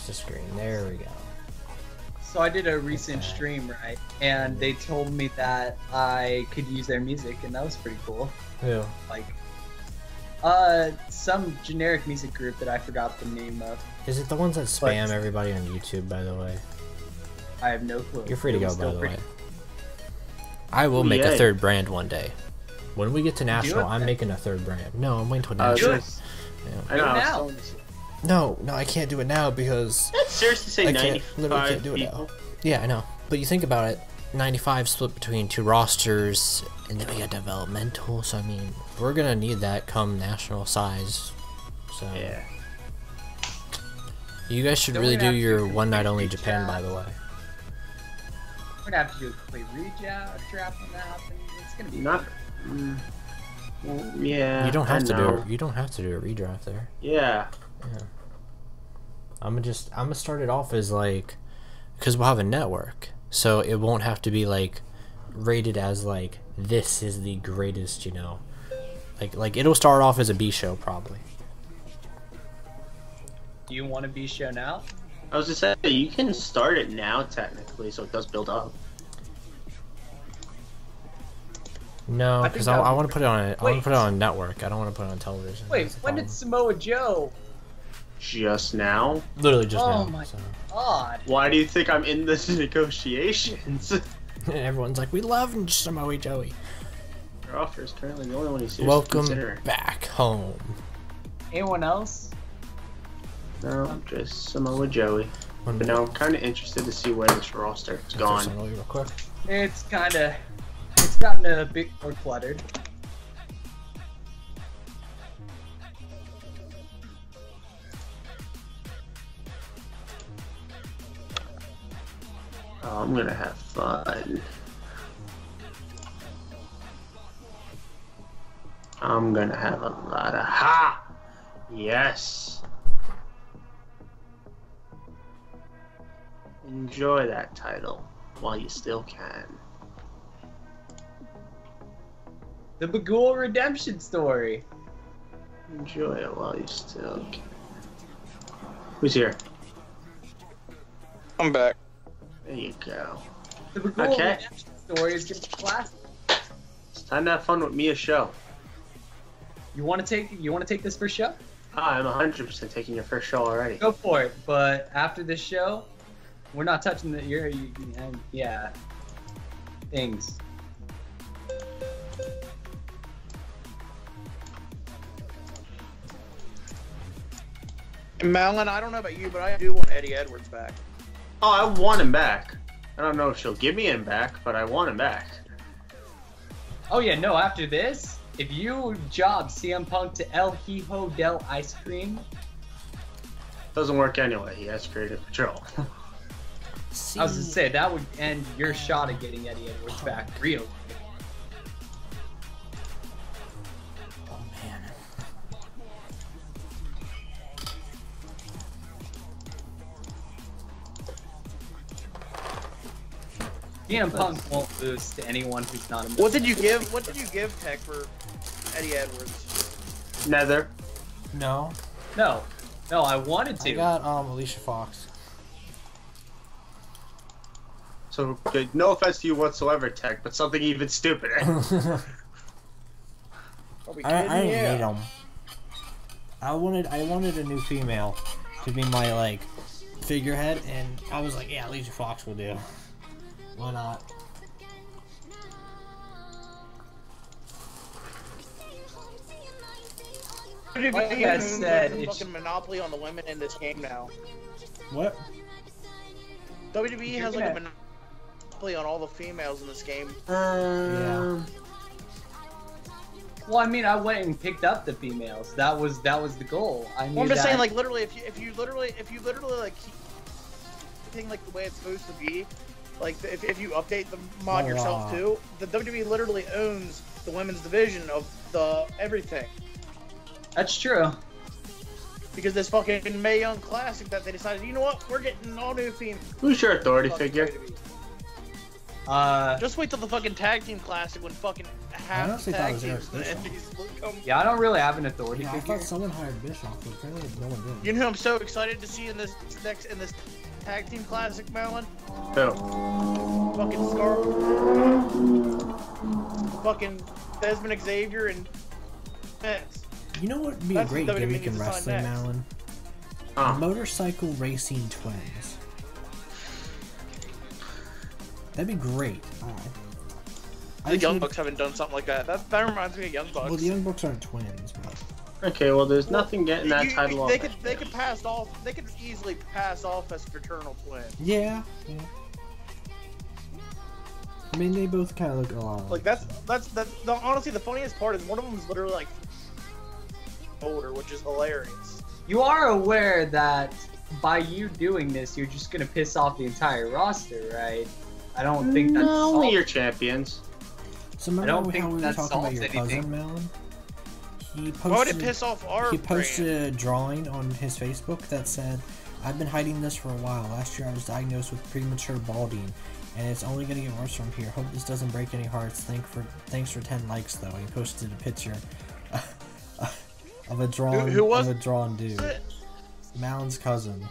adjust the screen. There we go. So I did a recent stream, right? And they told me that I could use their music, and that was pretty cool. Who? Like, some generic music group that I forgot the name of. Is it the ones that spam everybody on YouTube, by the way? I have no clue. You're free to go, by the way. I will make a third brand one day. When we get to national, I'm making a third brand. No, I'm waiting till national. I know. Now. No, I can't do it now because That's seriously say I 95 literally can't do it people. now. Yeah, I know. But you think about it, 95 split between 2 rosters, and then we got developmental. So I mean, we're gonna need that come national size. So yeah, you guys should really do your one night only Japan, by the way. We're gonna have to do a complete draft when that happens. It's gonna be not. Well, yeah. You don't have to do it. You don't have to do a redraft there. Yeah. Yeah. I'm gonna start it off as like, because we'll have a network, so it won't have to be like rated as like this is the greatest, you know. Like it'll start off as a B show probably. Do you want a B show now? I was just saying you can start it now technically, so it does build up. No, because I want to put it on I want to put it on a network. I don't want to put it on television. Wait, when did Samoa Joe? Just now? Literally just now. Oh my god. Why do you think I'm in this negotiations? Everyone's like, we love Samoa Joey. Your offer is currently the only one he's seriously Welcome considering. back home. Anyone else? No, just Samoa Joey. But now I'm kind of interested to see where this roster is gone. Real quick. It's gotten a bit more cluttered. Oh, I'm gonna have fun. I'm gonna have a lot of yes. Enjoy that title while you still can. The Bagul redemption story. Enjoy it while you still can. Who's here? I'm back. There you go. The Bagul redemption story is just classic. It's time to have fun with Mia's show. You want to take this first show? I'm 100% taking your first show already. Go for it. But after this show, we're not touching things. Malin, I don't know about you, but I do want Eddie Edwards back. Oh, I want him back. I don't know if she'll give me him back, but I want him back. Oh yeah, no, after this, if you job CM Punk to El Hijo del Ice Cream... Doesn't work anyway, he has creative control. I was gonna say, that would end your shot at getting Eddie Edwards back real quick. CM Punk won't lose to anyone who's not a member. What did you give Tech for Eddie Edwards? Nether. No, I wanted to. I got Alicia Fox. So, no offense to you whatsoever, Tech, but something even stupider. I didn't need them. I wanted a new female to be my like figurehead, and I was like, yeah, Alicia Fox will do. Why not? Like I said, it's fucking monopoly on the women in this game now. What? WWE has like a monopoly on all the females in this game. Yeah. Well, I mean, I went and picked up the females. That was the goal. I'm just saying, like, literally, if you literally like keep everything like the way it's supposed to be, like if you update the mod yourself too, the WWE literally owns the women's division of the everything. That's true. Because this fucking Mae Young Classic that they decided, you know what, we're getting all new females. Who's your authority figure? Just wait till the fucking tag team classic when fucking half the honestly thought it tag was Eric teams in the Bischoff. Indies will come. Yeah, I don't really have an authority Yeah, I figure. thought someone hired Bischoff, but apparently no one did. You know who I'm so excited to see in this tag team classic, Malin? Who? Fucking fucking Desmond Xavier and Vince. You know what would be a That's great what WWE gimmick in needs to sign wrestling, next. Malin? Huh. Motorcycle racing twins. That'd be great. The Young Bucks haven't done something like that. That reminds me of Young Bucks. Well, the Young Bucks aren't twins, but Okay, well, there's nothing getting that title off. They could pass off. They could easily pass off as fraternal twins. yeah. I mean, they both kind of look a lot Like that's honestly the funniest part is one of them is literally like older, which is hilarious. You are aware that by you doing this, you're just gonna piss off the entire roster, right? I don't think that's No, only solved. your champions. So remember don't how think we were that talking about solves your anything. cousin, Malin? He Why would it posted, piss off our he posted brand? a drawing on his Facebook that said, "I've been hiding this for a while. Last year I was diagnosed with premature balding, and it's only going to get worse from here. Hope this doesn't break any hearts. Thanks for 10 likes, though." He posted a picture of a drawn dude. Malin's cousin.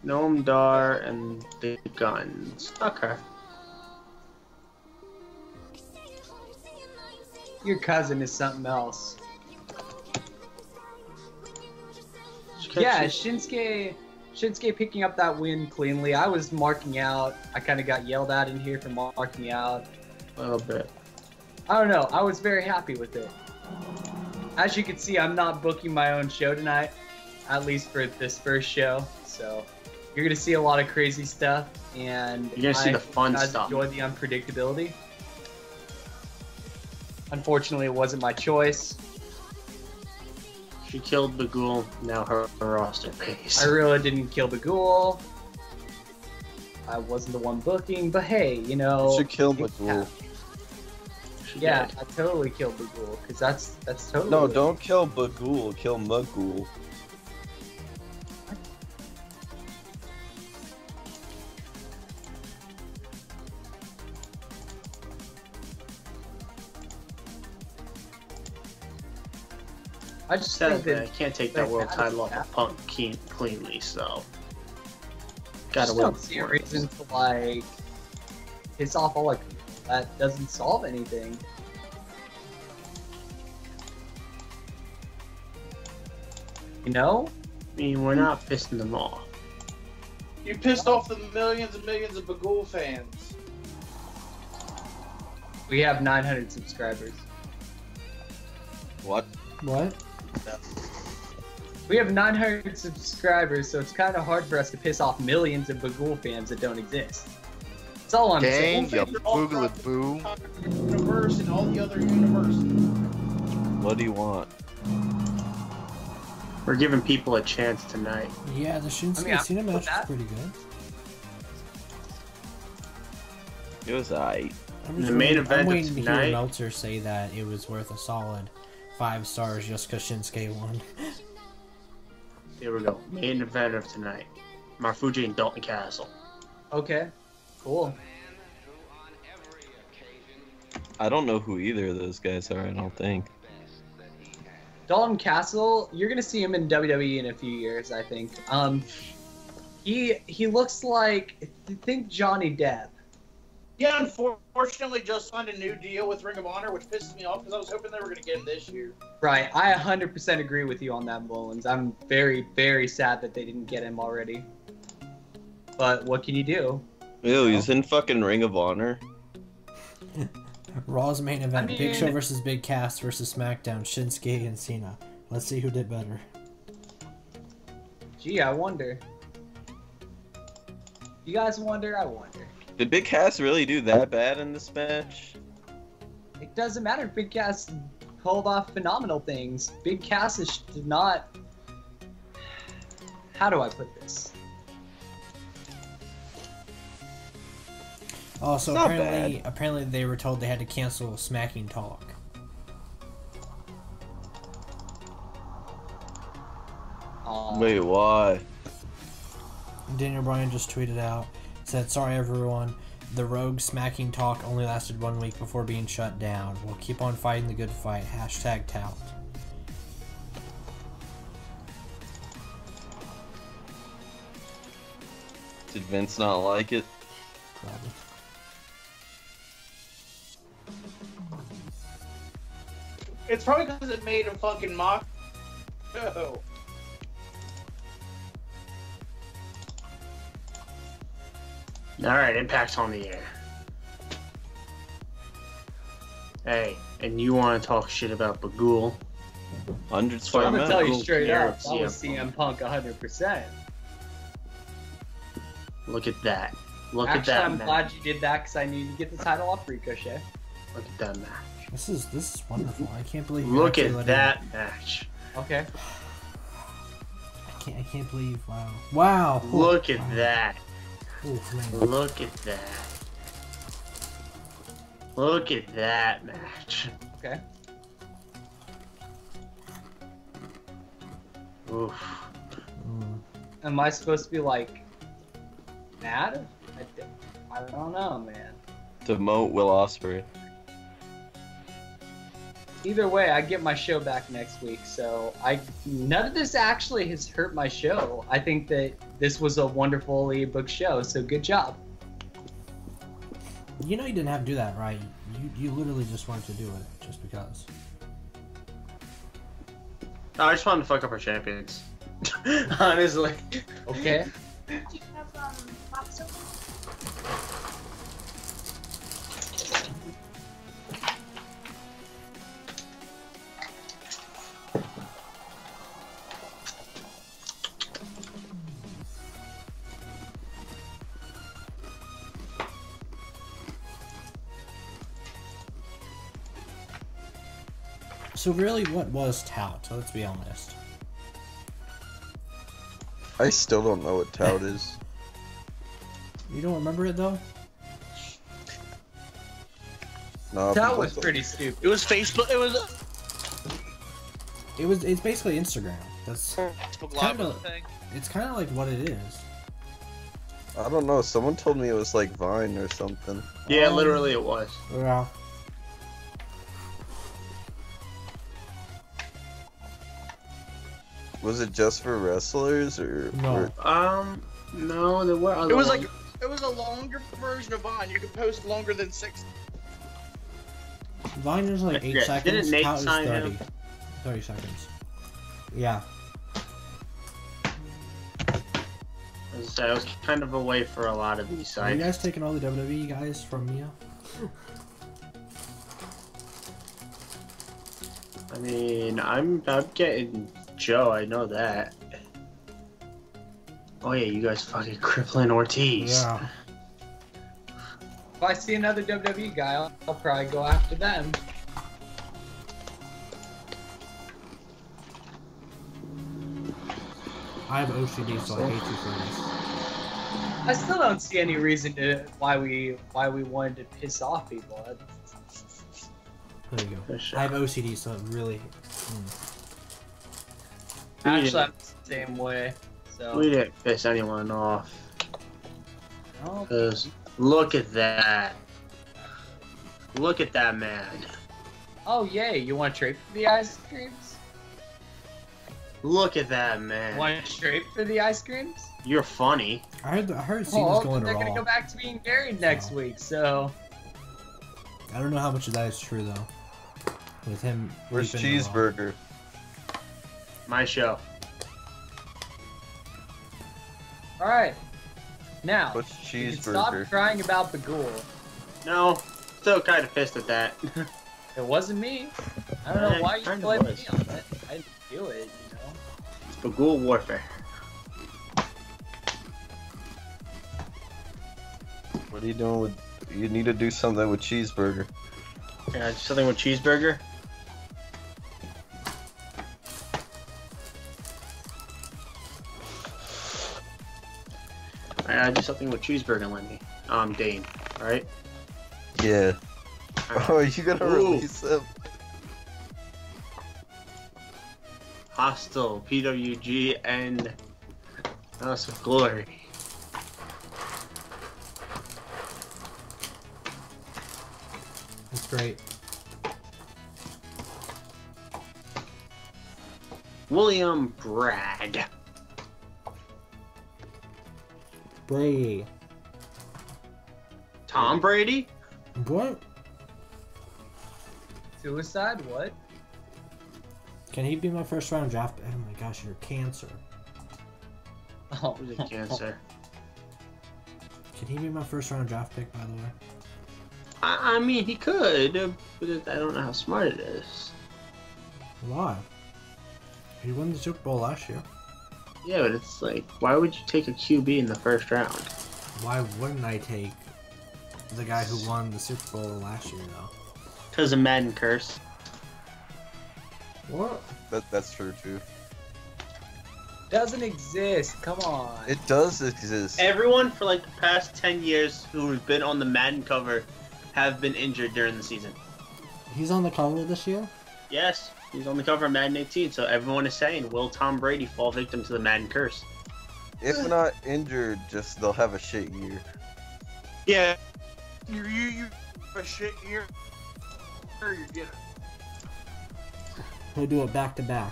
Noam Dar and the Guns. Okay. Your cousin is something else. Yeah, Shinsuke picking up that win cleanly. I was marking out. I kind of got yelled at in here for marking out. A little bit. I don't know. I was very happy with it. As you can see, I'm not booking my own show tonight, at least for this first show. So you're gonna see a lot of crazy stuff, and You're gonna see the fun guys stuff. enjoy the unpredictability. Unfortunately, it wasn't my choice. She killed the ghoul, now her roster pays. I really didn't kill the ghoul. I wasn't the one booking, but hey, you know. You should kill the it ghoul. happened. She Yeah, did. I totally killed the ghoul, because that's totally. No, don't kill Bagul, kill Magul. I just Said think that I that can't take that world title off of Punk cleanly, so gotta just win. don't see a reason to like piss off all like people. That doesn't solve anything. You know? I mean, we're not pissing them off. You pissed off the millions and millions of Bagul fans. We have 900 subscribers. What? What? We have 900 subscribers, so it's kind of hard for us to piss off millions of Bagul fans that don't exist. That's all I'm Dang, saying. you boogly boo. Universe and all the other universes. What do you want? We're giving people a chance tonight. Yeah, the Shinsuke I mean, Cena I'm match with that. was pretty good. It was aight. I'm just The main waiting- event I'm of waiting to hear tonight- Meltzer say that it was worth a solid 5 stars just because Shinsuke won. Here we go. Main event of tonight. Marufuji and Dalton Castle. Okay, cool. I don't know who either of those guys are, I don't think. Dalton Castle, you're gonna see him in WWE in a few years, I think. He looks like, think Johnny Depp. Yeah, unfortunately, just signed a new deal with Ring of Honor, which pisses me off because I was hoping they were going to get him this year. Right, I 100% agree with you on that, Mullins. I'm very, very sad that they didn't get him already. But what can you do? Ew, he's in fucking Ring of Honor. Raw's main event: I Big Show mean- versus Big Cass versus SmackDown. Shinsuke and Cena. Let's see who did better. Gee, I wonder. You guys wonder? I wonder. Did Big Cass really do that bad in this match? It doesn't matter if Big Cass pulled off phenomenal things. Big Cass did not... How do I put this? Also, Not apparently they were told they had to cancel Smacking Talk. Wait, why? Daniel Bryan just tweeted out, said, "Sorry everyone, The rogue smacking talk only lasted 1 week before being shut down. We'll keep on fighting the good fight. Hashtag tout. Did Vince not like it? Probably. It's probably because it made a fucking mock. Oh. Alright, Impact's on the air. Hey, and you want to talk shit about Bagul? 100 I'm star gonna man. tell you straight Yeah, up, that was CM Punk 100%. Look at that. Look Actually, at that I'm match. glad you did that because I needed to get the title off Ricochet. Look at that match. This is wonderful. I can't believe. you Look actually at let that him- match. Okay. I can't believe. Wow. Wow. Look at Wow. that. Oh, man. Look at that. Look at that match. Okay. Oof. Mm. Am I supposed to be like mad? I don't know, man. Demote Will Ospreay. Either way, I get my show back next week, so none of this actually has hurt my show. I think that this was a wonderfully booked show, so good job. You know you didn't have to do that, right? You literally just wanted to do it just because. No, I just wanted to fuck up our champions. Honestly. Okay. Do you have popsicle? So really, what was tout? Let's be honest. I still don't know what tout is. You don't remember it though? No, That was pretty stupid. It was Facebook. It was It's basically Instagram. That's Facebook Live Kinda. thing. it's kind of like what it is. I don't know. Someone told me it was like Vine or something. Yeah, literally it was. Yeah. Was it just for wrestlers or? No. No, there were other It was ones. like it was a longer version of Vine. You could post longer than 6. Vine is like 8 Yeah, seconds. didn't Nate Tout is sign 30. him? 30 seconds. Yeah. It was kind of a way for a lot of these Are you sites. guys taking all the WWE guys from Mia? I mean, I'm getting Joe, I know that. Oh yeah, you guys fucking crippling Ortiz. Yeah. If I see another WWE guy, I'll probably go after them. I have OCD, so I hate you for this. I still don't see any reason to why we wanted to piss off people. There you go. For sure. I have OCD, so it really. Actually, I'm the same way. So. We didn't piss anyone off. Oh, Cause look at that. Look at that man. oh yay! You want to trade for the ice creams? Look at that man. Want to trade for the ice creams? You're funny. I heard Cena's Well, going to they're Raw. gonna go back to being married next So. week. So I don't know how much of that is true though. With him. Where's leaping to Raw. Cheeseburger? My show. all right, now What's you can stop Cheeseburger? crying about the ghoul. No, still kind of pissed at that. It wasn't me. I don't know Yeah, why you kinda blame was. me on it. I didn't do it, you know. It's Bagul Warfare. What are you doing with? You need to do something with Cheeseburger. Yeah, something with cheeseburger. I do something with cheeseburger, Lindy. Dane. Alright? Yeah. Oh, you gotta Ooh. release him. Hostile, PWG, and House of Glory. That's great. William Bragg. Brady. Tom Brady? What? Suicide? What? Can he be my first round draft? Oh my gosh, you're cancer. Oh, Who's a cancer? Can he be my first round draft pick, by the way? I mean, he could, but I don't know how smart it is. Why? He won the Super Bowl last year. Yeah, but it's like, why would you take a QB in the first round? Why wouldn't I take the guy who won the Super Bowl last year, though? Because of Madden curse. What? That's true too. doesn't exist. Come on. It does exist. Everyone for like the past 10 years who's been on the Madden cover have been injured during the season. He's on the cover this year? Yes, he's on the cover of Madden 18, so everyone is saying, will Tom Brady fall victim to the Madden curse? If not injured, just they'll have a shit year. Yeah. You a shit year. Or you get it. He'll do it back to back.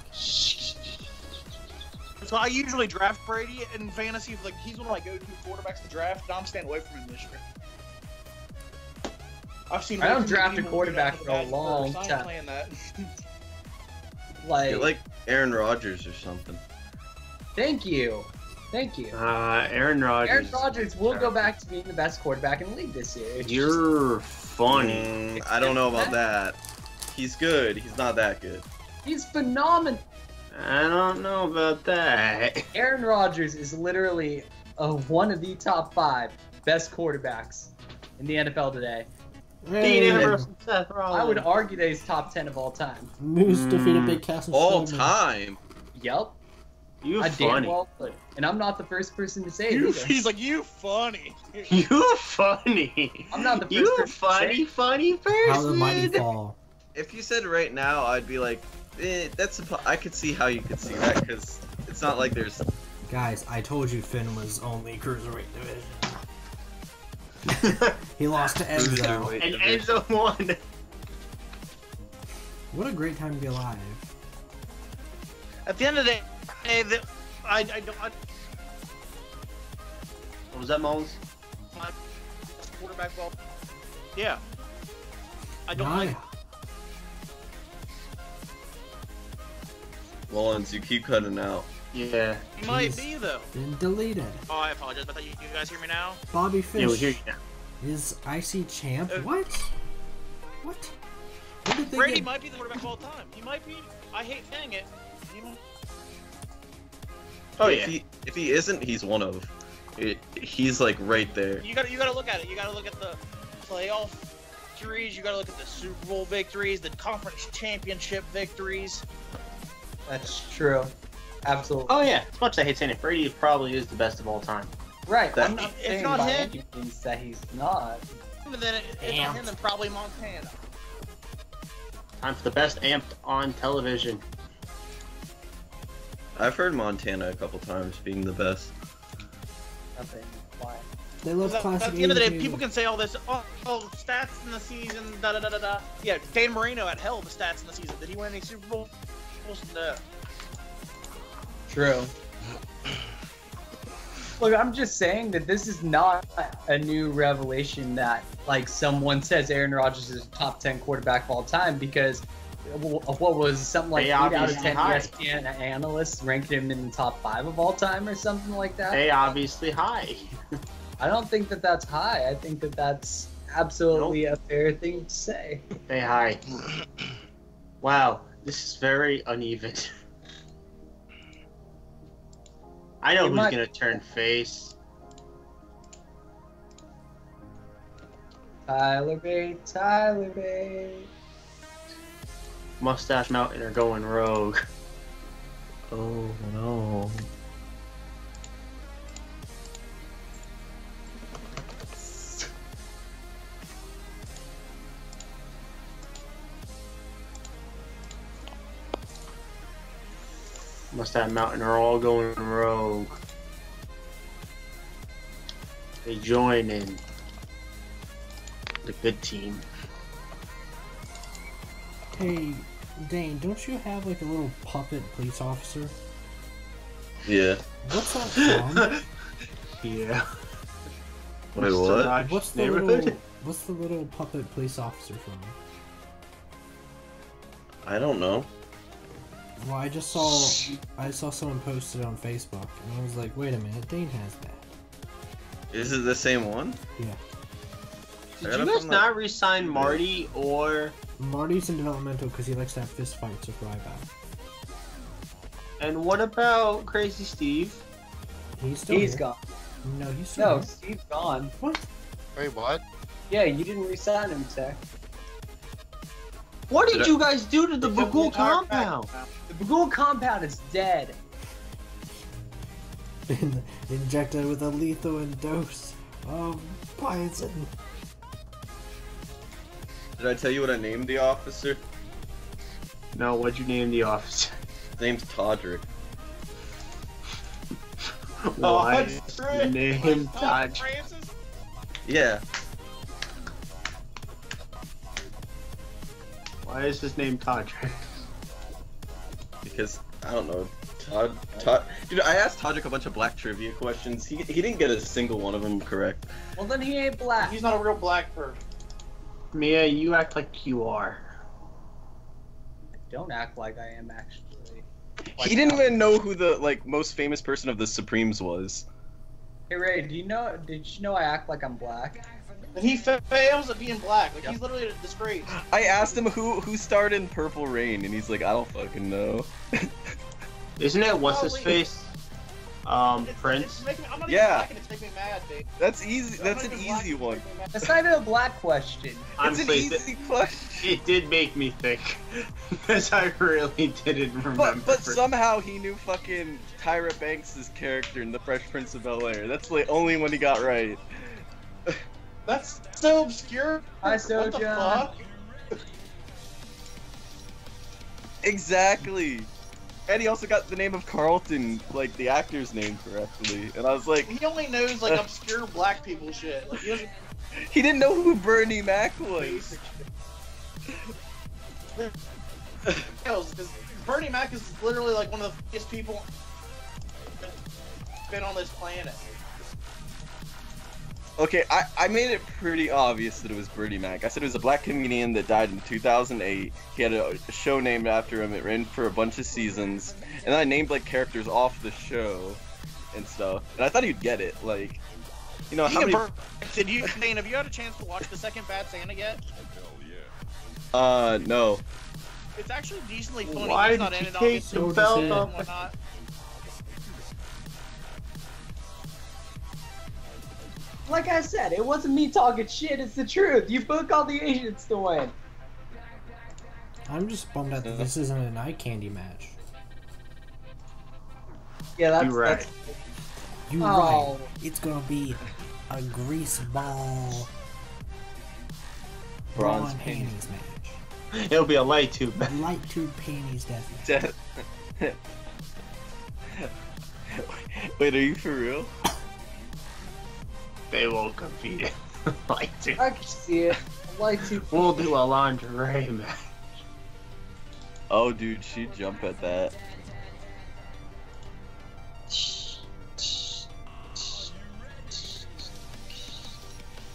So I usually draft Brady in fantasy. Like he's one of my go-to quarterbacks to draft. And I'm staying away from him this year. I've seen. I don't draft a quarterback for a long I ain't time. playing that. Get like Aaron Rodgers or something. Thank you. Thank you. Aaron Rodgers. Aaron Rodgers will go back to being the best quarterback in the league this year. It's You're funny. I don't know about that. He's good. He's not that good. he's phenomenal. I don't know about that. Aaron Rodgers is literally one of the top 5 best quarterbacks in the NFL today. Dean Hey, Ambrose and Seth Rollins. I would argue that he's top 10 of all time. Moose defeated Big Cass and All Strowman. time. Yup. You I damn funny. well would. And I'm not the first person to say it either. He's like, you funny. You funny. I'm not the first You person to say funny person. How the mighty fall. If you said right now, I'd be like, I could see how you could see that because it's not like there's. Guys, I told you Finn was only cruiserweight division. He lost to Enzo. Cruiserweight And division. Enzo won. What a great time to be alive. At the end of the day, I don't. What was that, Mullins? My quarterback ball. Yeah. I don't Nah. like. Mullins, you keep cutting out. Yeah. He might He's be though. been deleted. Oh, I apologize. I thought you guys hear me now. Bobby Yeah, we Fish hear you now. is IC champ. What? What? When did they Brady get... might be the quarterback of all time. He might be. I hate saying it. He might- Oh if yeah. If he isn't, he's one of. He's like right there. You gotta look at it. You gotta look at the playoff victories. You gotta look at the Super Bowl victories, the conference championship victories. That's true. Absolutely. Oh yeah. As much as I hate saying it, Brady probably is the best of all time. Right. That- I'm not If saying not by him- any means that he's not. And then it's on him, then probably Montana. Time for the best amped on television. I've heard Montana a couple times being the best. Nothing. Why? They love classic At the end of the day, 80s people music. can say all this. Oh, stats in the season. Da da da da da. Yeah, Dan Marino had hell of the stats in the season. Did he win any Super Bowls? No. True. Look, I'm just saying that this is not a new revelation that, like, someone says Aaron Rodgers is a top 10 quarterback of all time because of what was something like They 8 out of obviously 10 high. ESPN analysts ranked him in the top 5 of all time or something like that. Hey, obviously high. I don't think that that's high. I think that that's absolutely a fair thing to say. Hey, hi. Wow, this is very uneven. I know You who's might- gonna turn face. Tyler Bate, Tyler Bate. Mustache Mountain are going rogue. Oh no. Mustache Mountain are all going rogue. They join in the good team. Hey, Dane, don't you have like a little puppet police officer? Yeah. What's that from? Yeah. Wait, Mr. what? Raj What's the neighborhood? little puppet police officer from? I don't know. Well, I saw someone post it on Facebook, and I was like, wait a minute, Dane has that. Is it the same one? Yeah. Did you guys not resign Marty or... Marty's in developmental because he likes to have fist fights with Ryback. And what about Crazy Steve? He's still He's here. gone. No, he's still No, here. Steve's gone. What? Wait, what? Yeah, you didn't resign him, Tech. What did Did I- you guys do to the They took Bagul entire compound? pack. The Bagul compound is dead. Injected with a lethal dose of poison. Did I tell you what I named the officer? No, what'd you name the officer? His name's Todrick. Why that's right. name Tom Todd? Francis? Yeah. Why is his name Todd? Because, I don't know. Todd. Dude, I asked Todrick a bunch of black trivia questions. He didn't get a single one of them correct. Well, then he ain't black. He's not a real black person. Mia, you act like you are. Don't act like I am, actually. He didn't even know who the most famous person of the Supremes was. Hey Ray, did you know I act like I'm black? And he fails at being black. Like, he's literally a disgrace. I asked him who starred in Purple Rain, and he's like, I don't fucking know. Isn't it what's his face? Prince. It's making, I'm not Yeah. even black and it's making me mad, dude. That's easy. I'm That's not an even black easy and it's one. making me mad. That's not even a black question. It's Honestly, an easy question. it did make me think. Because I really didn't remember. But somehow he knew fucking Tyra Banks' character in The Fresh Prince of Bel-Air. That's the only one he got right. That's so obscure. Hi, What the Soja. fuck? Exactly. And he also got the name of Carlton, like the actor's name, correctly. And I was like, He only knows like obscure black people shit. Like, he doesn't he didn't know who Bernie Mac was. basic shit. Because Bernie Mac is literally like one of the biggest people that's been on this planet. Okay, I made it pretty obvious that it was Bernie Mac. I said it was a black comedian that died in 2008. He had a show named after him. It ran for a bunch of seasons. And then I named like characters off the show and stuff. And I thought he'd get it. Like, you know, how many... Did you, Dane, have you had a chance to watch the second Bad Santa yet? No. It's actually decently funny. Why He's not did in you it, take obviously, the and belt off? whatnot. Like I said, it wasn't me talking shit, it's the truth. You book all the Asians to win. I'm just bummed out that this isn't an eye candy match. Yeah, that's You're right. You Oh. right. It's gonna be a grease ball Bronze brawn panties. panties match. It'll be a light tube. Light tube panties death match. Wait, are you for real? They won't compete. Light tube. I can see it. I like to. We'll do a lingerie match. Oh, dude, she'd jump at that.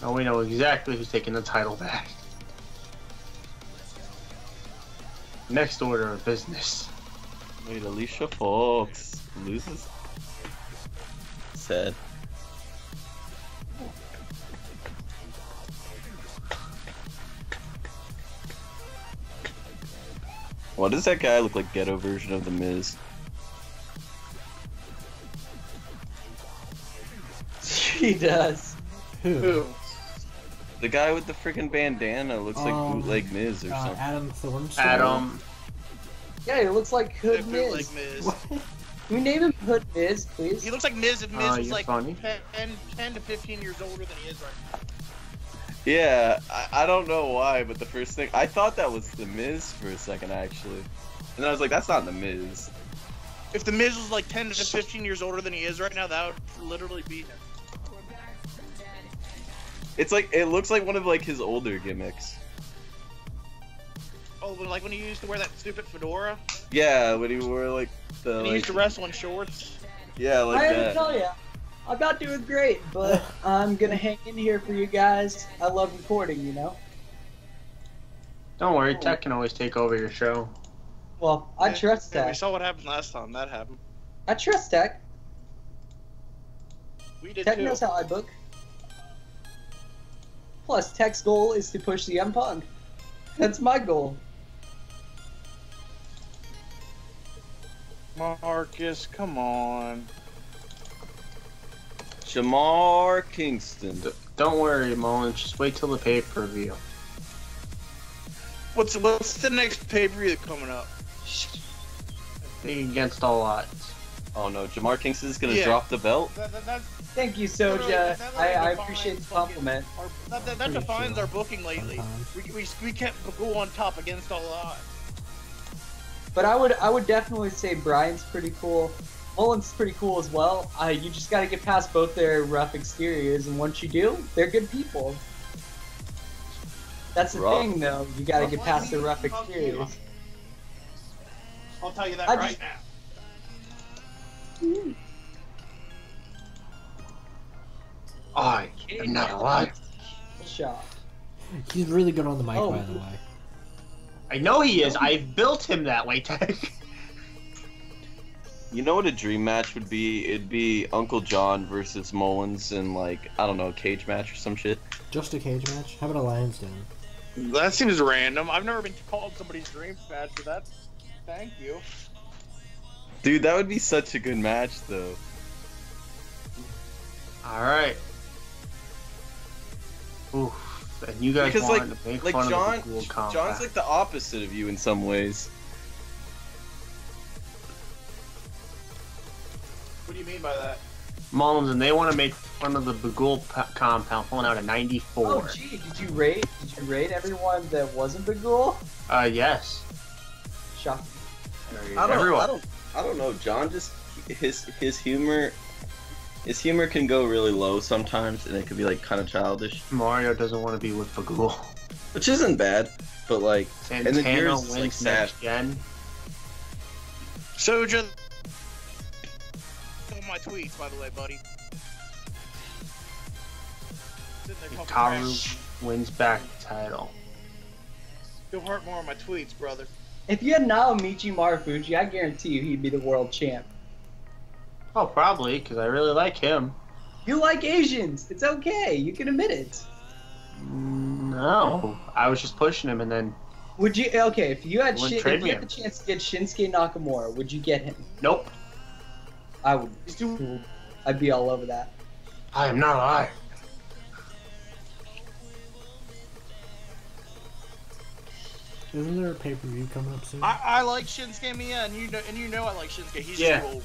Now we know exactly who's taking the title back. Next order of business. Wait, Alicia Fox loses? Sad. Why does that guy look like ghetto version of The Miz? He does. Who? The guy with the freaking bandana looks like bootleg Miz or something. Adam Thornstone. Adam. Yeah, he looks like Hood Like Miz. Miz. What? Can we name him Hood Miz, please? He looks like Miz if Miz was you're like funny. 10 to 15 years older than he is right now. Yeah, I don't know why, but the first thing I thought that was The Miz for a second actually, and then I was like, that's not The Miz. If the Miz was like 10 to 15 years older than he is right now, that would literally be him. It's like it looks like one of like his older gimmicks. Oh, Oh, like when he used to wear that stupid fedora? Yeah, when he wore like the. And he used to wrestle in shorts? Yeah, like I that. tell ya, I'm not doing great, but I'm gonna hang in here for you guys. I love recording, you know. Don't worry, Tech can always take over your show. Well, I trust Yeah, we Tech. saw what happened last time. That happened. I trust Tech. We did Tech too. knows how I book. Plus, Tech's goal is to push the Punk. That's my goal. Marcus, come on. Shamar Kingston. Don't worry, Mullins. Just wait till the pay-per-view. What's the next pay-per-view coming up? Against all odds. Oh no, Jamar Kingston's gonna Yeah. drop the belt. That's Thank you, Soja. I appreciate the compliment. That Pretty defines sure. our booking lately. Sometimes. We kept Bagul on top against all odds. But I would definitely say Brian's pretty cool. Mullins pretty cool as well. You just got to get past both their rough exteriors, and once you do, they're good people. That's the Rough. thing, though. You got to get Rough. past the rough Fuck you. exteriors. I'll tell you that I right just- now. I am not alive. Shot. He's really good on the mic, Oh. by the way. I know he is. I've built him that way, Tech. You know what a dream match would be? It'd be Uncle John versus Mullins in like, I don't know, a cage match or some shit. Just a cage match? How about a Lions Den? That seems random. I've never been called somebody's dream match, but that's... Thank you. Dude, that would be such a good match though. Alright. Oof. And you guys Because wanted to make like fun John, of the Bagul combat. John's like the opposite of you in some ways. What do you mean by that? Mullins, and they want to make fun of the Bagul compound pulling out a 94. Oh, gee, did you rate everyone that wasn't Bagul? Yes. Shocking. Everyone. I don't know. John just his humor can go really low sometimes, and it could be like kind of childish, Mario doesn't want to be with Bagul. which isn't bad. But like, and then Santana yours is wins like sad. next gen. Soja... my tweets, by the way, buddy. Sitting there talking trash. Hikaru wins back the title. You'll hurt more on my tweets, brother. If you had Naomichi Marufuji, I guarantee you he'd be the world champ. Oh, probably, because I really like him. You like Asians. It's okay. You can admit it. No. I was just pushing him, and then... Would you? Okay, if you had Wouldn't if trade you me had the him. chance to get Shinsuke Nakamura, would you get him? Nope. I would. I'd be all over that. I am not alive. Isn't there a pay-per-view coming up soon? I like Shinsuke Miya, and you know I like Shinsuke. He's Yeah. just old.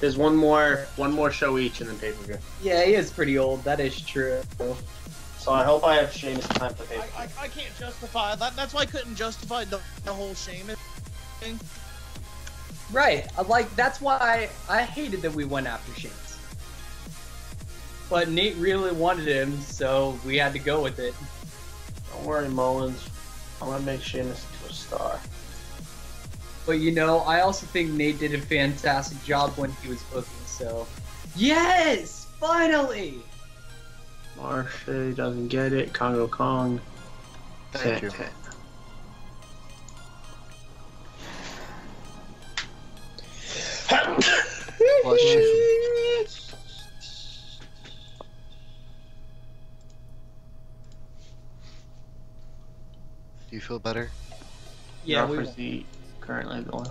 There's one more show each in the pay-per-view. Yeah, he is pretty old. That is true. So I hope I have Sheamus time for pay-per-view. I can't justify that. That's why I couldn't justify the whole Sheamus thing. Right. That's why I hated that we went after Sheamus. But Nate really wanted him, so we had to go with it. Don't worry, Mullins. I'm gonna make Sheamus into a star. But you know, I also think Nate did a fantastic job when he was booking, so... Yes! Finally! Marsha doesn't get it. Congo Kong. Thank you. Santana. Bless you. Do you feel better? Yeah, we... Prophecy currently going.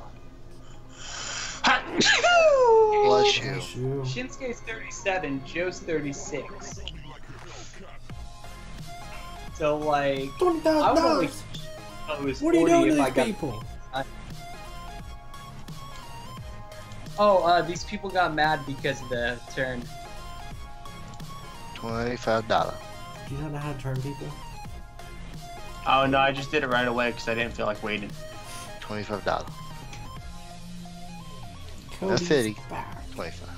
Bless you. Bless you. Shinsuke's 37, Joe's 36. So, like... I would only... $20,000. Oh, it was What are you 40 doing to if I these got... people? Oh, these people got mad because of the turn. $25. Do you not know how to turn people? Oh no, I just did it right away because I didn't feel like waiting. $25. Cody's 50. back. 25.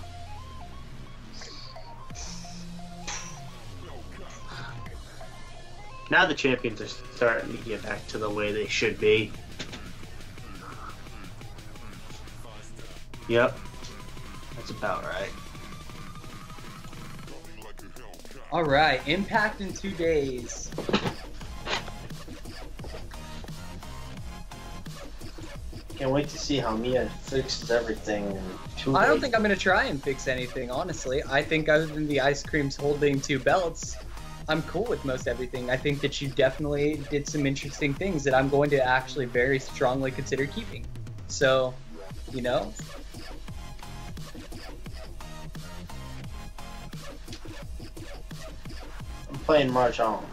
Now the champions are starting to get back to the way they should be. Yep. That's about right. All right, Impact in 2 days. Can't wait to see how Mia fixes everything in 2 I don't days. think I'm gonna try and fix anything, honestly. I think other than the ice creams holding 2 belts, I'm cool with most everything. I think that you definitely did some interesting things that I'm going to actually very strongly consider keeping. So, you know, I'm playing March on.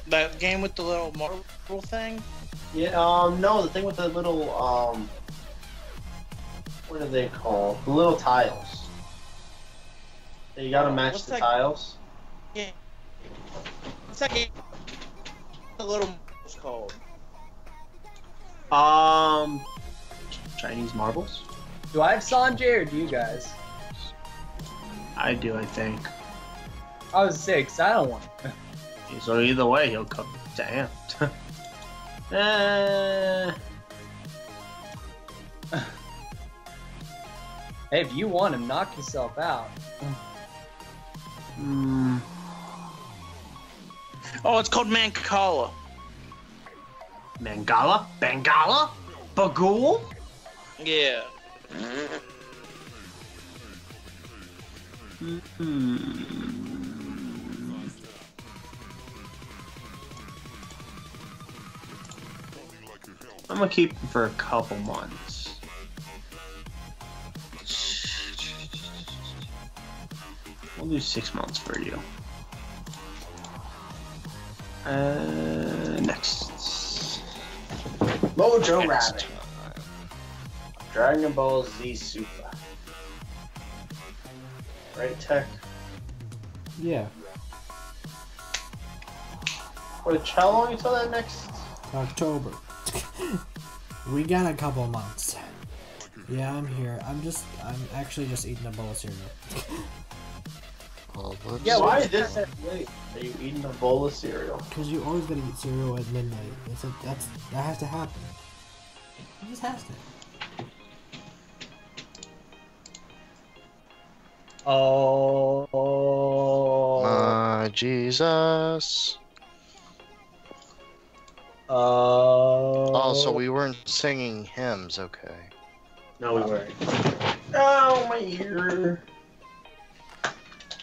That game with the little marble thing? Yeah, no, the thing with the little, what are they called? The little tiles. You gotta match what's the that- tiles. Yeah. What's that game? The little marbles called? Chinese marbles? do I have Sanjay or do you guys? I do, I think. I was 6. I don't want. So either way, he'll come. Damn. Hey, if you want him, knock yourself out. Oh, it's called Mancala. Mangala? Bangala? Bagul? Yeah. I'm gonna keep him for a couple months. We'll do 6 months for you. Next. Mojo Rabbit. Dragon Ball Z Super. Right, Tech? Yeah. Which, how long until that next? October. We got a couple months. Yeah, I'm here. I'm actually just eating a bowl of cereal. Well, let's Yeah, why is this that late? Are you eating a bowl of cereal? Because you always gotta eat cereal at midnight. That has to happen. It just has to. Oh. My Jesus. Oh. Oh, so we weren't singing hymns, okay. No, we weren't. Oh, my ear.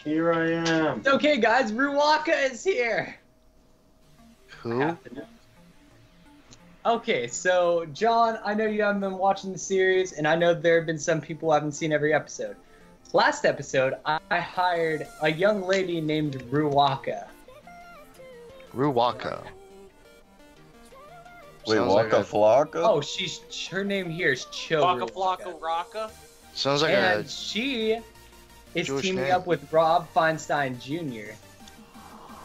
Here I am. It's okay, guys. Ruwaka is here. Who? Okay, so John, I know you haven't been watching the series, and I know there have been some people who haven't seen every episode. Last episode, I hired a young lady named Ruwaka. Ruwaka. Wait, Sounds like Waka a- Flocka? Oh, her name here is Cho Waka Ruwaka. Flocka Rocka. Sounds like And a she is Jewish teaming name. up with Rob Feinstein Jr.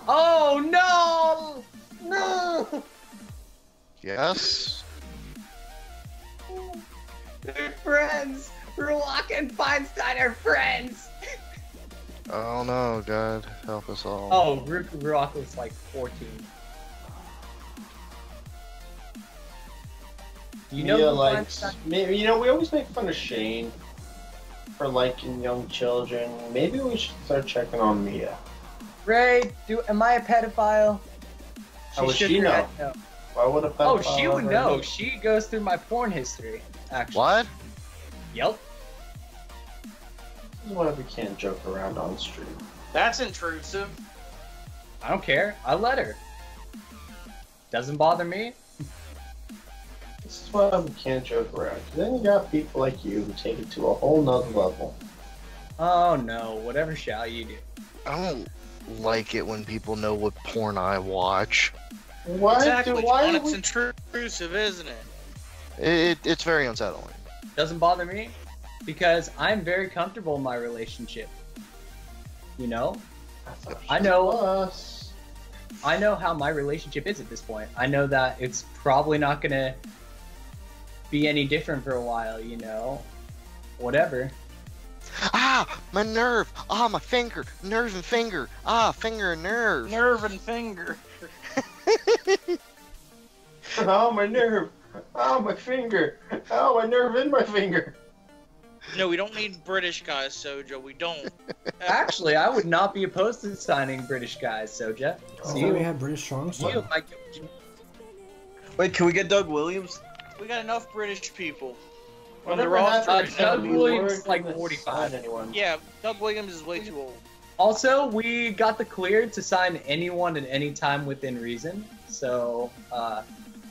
Oh no! No! yes. They're friends! Ruwaka and Feinstein are friends! Oh no, God help us all. Oh, Ruwaka was like 14. You know Mia who likes. Feinstein- Maybe, you know, we always make fun of Shane for liking young children. Maybe we should start checking on Mia. Ray, am I a pedophile? How would shook she her know? head no. Why would a Oh, pedophile she would ever know. She goes through my porn history, actually. What? Yep. This is why we can't joke around on stream. That's intrusive. I don't care. I let her. Doesn't bother me. This is why we can't joke around. 'Cause then you got people like you who take it to a whole nother level. Oh no, whatever shall you do. I don't like it when people know what porn I watch. Why Exactly, do why John, do it's we intrusive, isn't it? It's very unsettling. Doesn't bother me because I'm very comfortable in my relationship. You know? I know. Us. I know how my relationship is at this point. I know that it's probably not gonna be any different for a while, you know? Whatever. Ah! My nerve. Ah, my finger. Nerve and finger. Ah, finger and nerve. Nerve and finger. Oh, my nerve. Oh, my finger. Oh, my nerve in my finger. No, we don't need British guys, Soja. We don't. Actually, I would not be opposed to signing British guys, Soja. So See you. we have British strong See you, style. Mike. Wait, can we get Doug Williams? We got enough British people on the Whatever roster. happened to Doug Cody? Williams We're is like gonna 45. sign anyone. Yeah, Doug Williams is way too old. Also, we got the clear to sign anyone at any time within reason. So,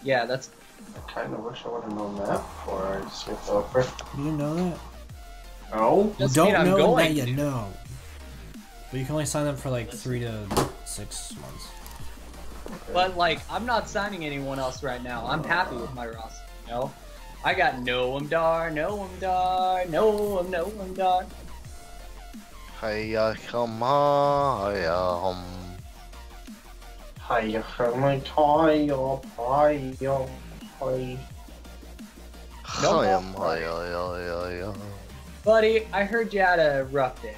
yeah, that's. I kind of wish I would have known that before I skipped over. You didn't know that? No? You Doesn't don't mean I'm know, going now to. you know. But you can only sign them for like 3 to 6 months. But like, I'm not signing anyone else right now. I'm happy with my roster. You know, I got Noam Dar, Noam Dar, Noam Dar. Hiya, come on, Hiya, my toy, hiya, hi. hiya. Buddy, I heard you had a rough day.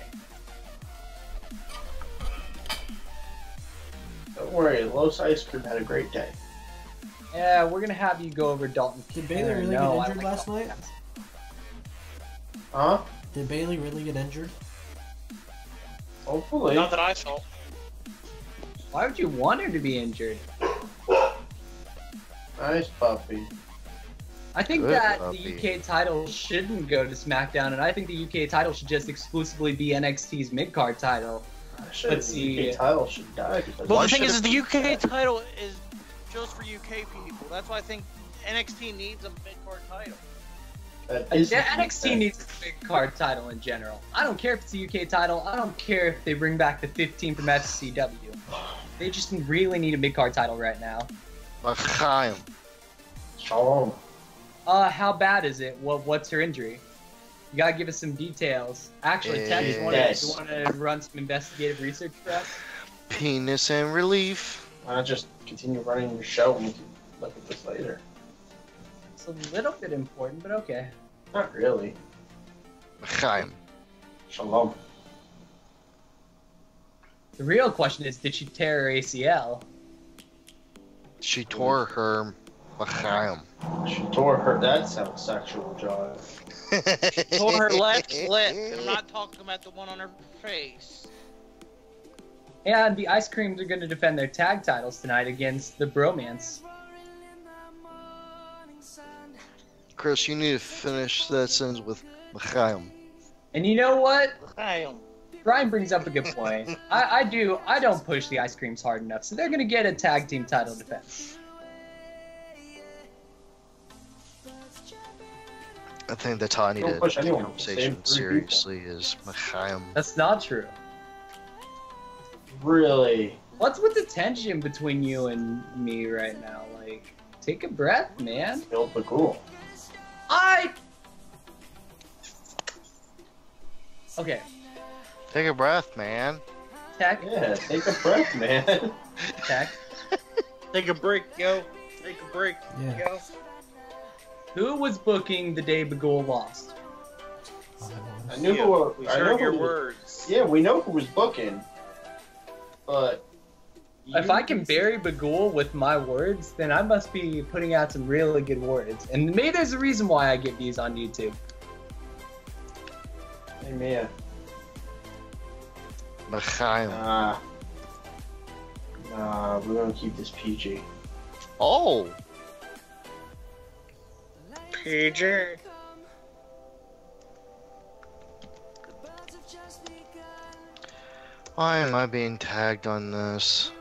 Don't worry, Los Ice Cream had a great day. Yeah, we're gonna have you go over Dalton. Did Bailey really No, get I injured like last Dalton. night? Huh? Did Bailey really get injured? Hopefully. Not that I saw. Why would you want her to be injured? Nice puppy. I think Good that puppy. the UK title shouldn't go to SmackDown, and I think the UK title should just exclusively be NXT's mid-card title. Actually, Let's the see. UK title should die because Well, Why the thing should is, it- the UK title is just for UK people. That's why I think NXT needs a mid-card title. that is Yeah, NXT needs a mid-card title in general. I don't care if it's a UK title. I don't care if they bring back the 15 from FCW. They just really need a mid-card title right now. L'chaim. Shalom. How bad is it? What's her injury? You gotta give us some details. Actually, Ted, you Yes. want to run some investigative research for us? Penis and relief. Why not just continue running your show and we can look at this later? It's a little bit important, but okay. Not really. L'chaim. Shalom. The real question is, did she tear her ACL? She tore her l'chaim. She tore her. That sounds sexual, John. Tore her left lip, and I'm not talking about the one on her face. And the Ice Creams are going to defend their tag titles tonight against the Bromance. Chris, you need to finish that sentence with l'chaim. And you know what? Damn. Brian brings up a good point. I don't push the Ice Creams hard enough, so they're going to get a tag team title defense. I think that's how I need Don't to push take the anyone. conversation Same three seriously is l'chaim. That's not true. Really? What's with the tension between you and me right now? Like, take a breath, man. Build the cool. Okay, Take a breath, man. Tech, Yeah, take a breath, man. Tech. Take a break, yo. Take a break, Yeah. yo. Who was booking the day Bagul lost? I knew Yeah, who. we I know heard your who. words. Yeah, we know who was booking, but. If I can bury Bagul with my words, then I must be putting out some really good words. And maybe there's a reason why I get views on YouTube. Hey man. L'chaim. We're gonna keep this PG. Oh! PJ. Why am I being tagged on this?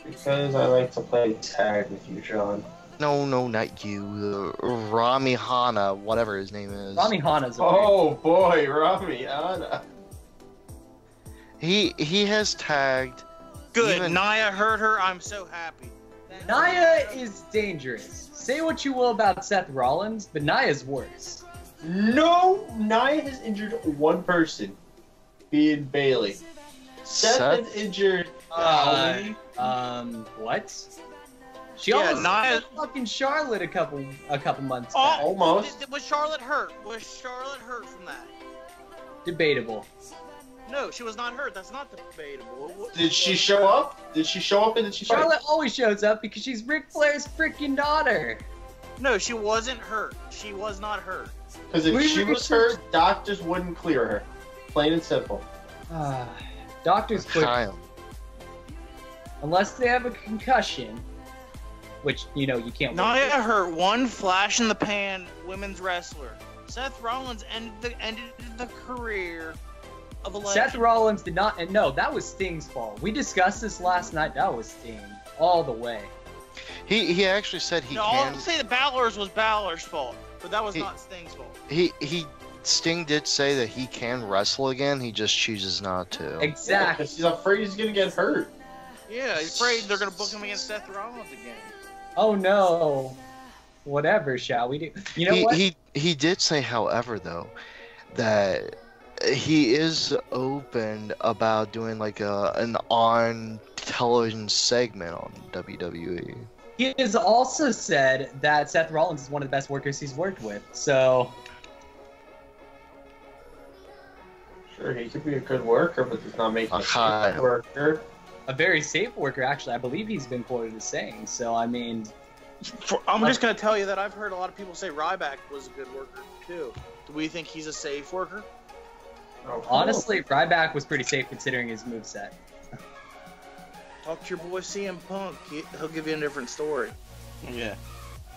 Because I like to play tag with you, John. No, not you. Rami Hana, whatever his name is. Rami Hana's a Oh boy, Rami, Anna. He has tagged. Good. Even- Naya heard her. I'm so happy. Naya is dangerous. Say what you will about Seth Rollins, but Naya's worse. No, Nia has injured one person, being Bailey. Seth has injured. What? She Yeah, almost Nia- hit fucking Charlotte a couple months Oh, back. Almost. Was Charlotte hurt? Was Charlotte hurt from that? Debatable. No, she was not hurt. That's not debatable. Did she show up? Did she show up and did she fight? Charlotte always shows up because she's Ric Flair's freaking daughter. No, she wasn't hurt. She was not hurt. Because if she was hurt, doctors wouldn't clear her. Plain and simple. Doctors clear Kyle. unless they have a concussion, which you can't. Nia hurt, one flash in the pan women's wrestler. Seth Rollins ended the career of a legend. Seth Rollins did not, and no, that was Sting's fault. We discussed this last night. That was Sting all the way. He actually said he No, can. I'll say that Balor's was Balor's fault, but that was not Sting's fault. Sting did say that he can wrestle again. He just chooses not to. Exactly. He's afraid he's gonna get hurt. Yeah, he's afraid they're gonna book him against Seth Rollins again. Oh no. Whatever shall we do? You know what? He did say, however, though, that he is open about doing like an on television segment on WWE. He has also said that Seth Rollins is one of the best workers he's worked with. So Sure, he could be a good worker, but does not make him a Kyle. good worker. a very safe worker, actually. I believe he's been quoted as saying. So I mean, I'm just gonna tell you that I've heard a lot of people say Ryback was a good worker too. Do we think he's a safe worker? Oh, honestly, Ryback was pretty safe considering his moveset. Talk to your boy CM Punk. He'll give you a different story. Yeah,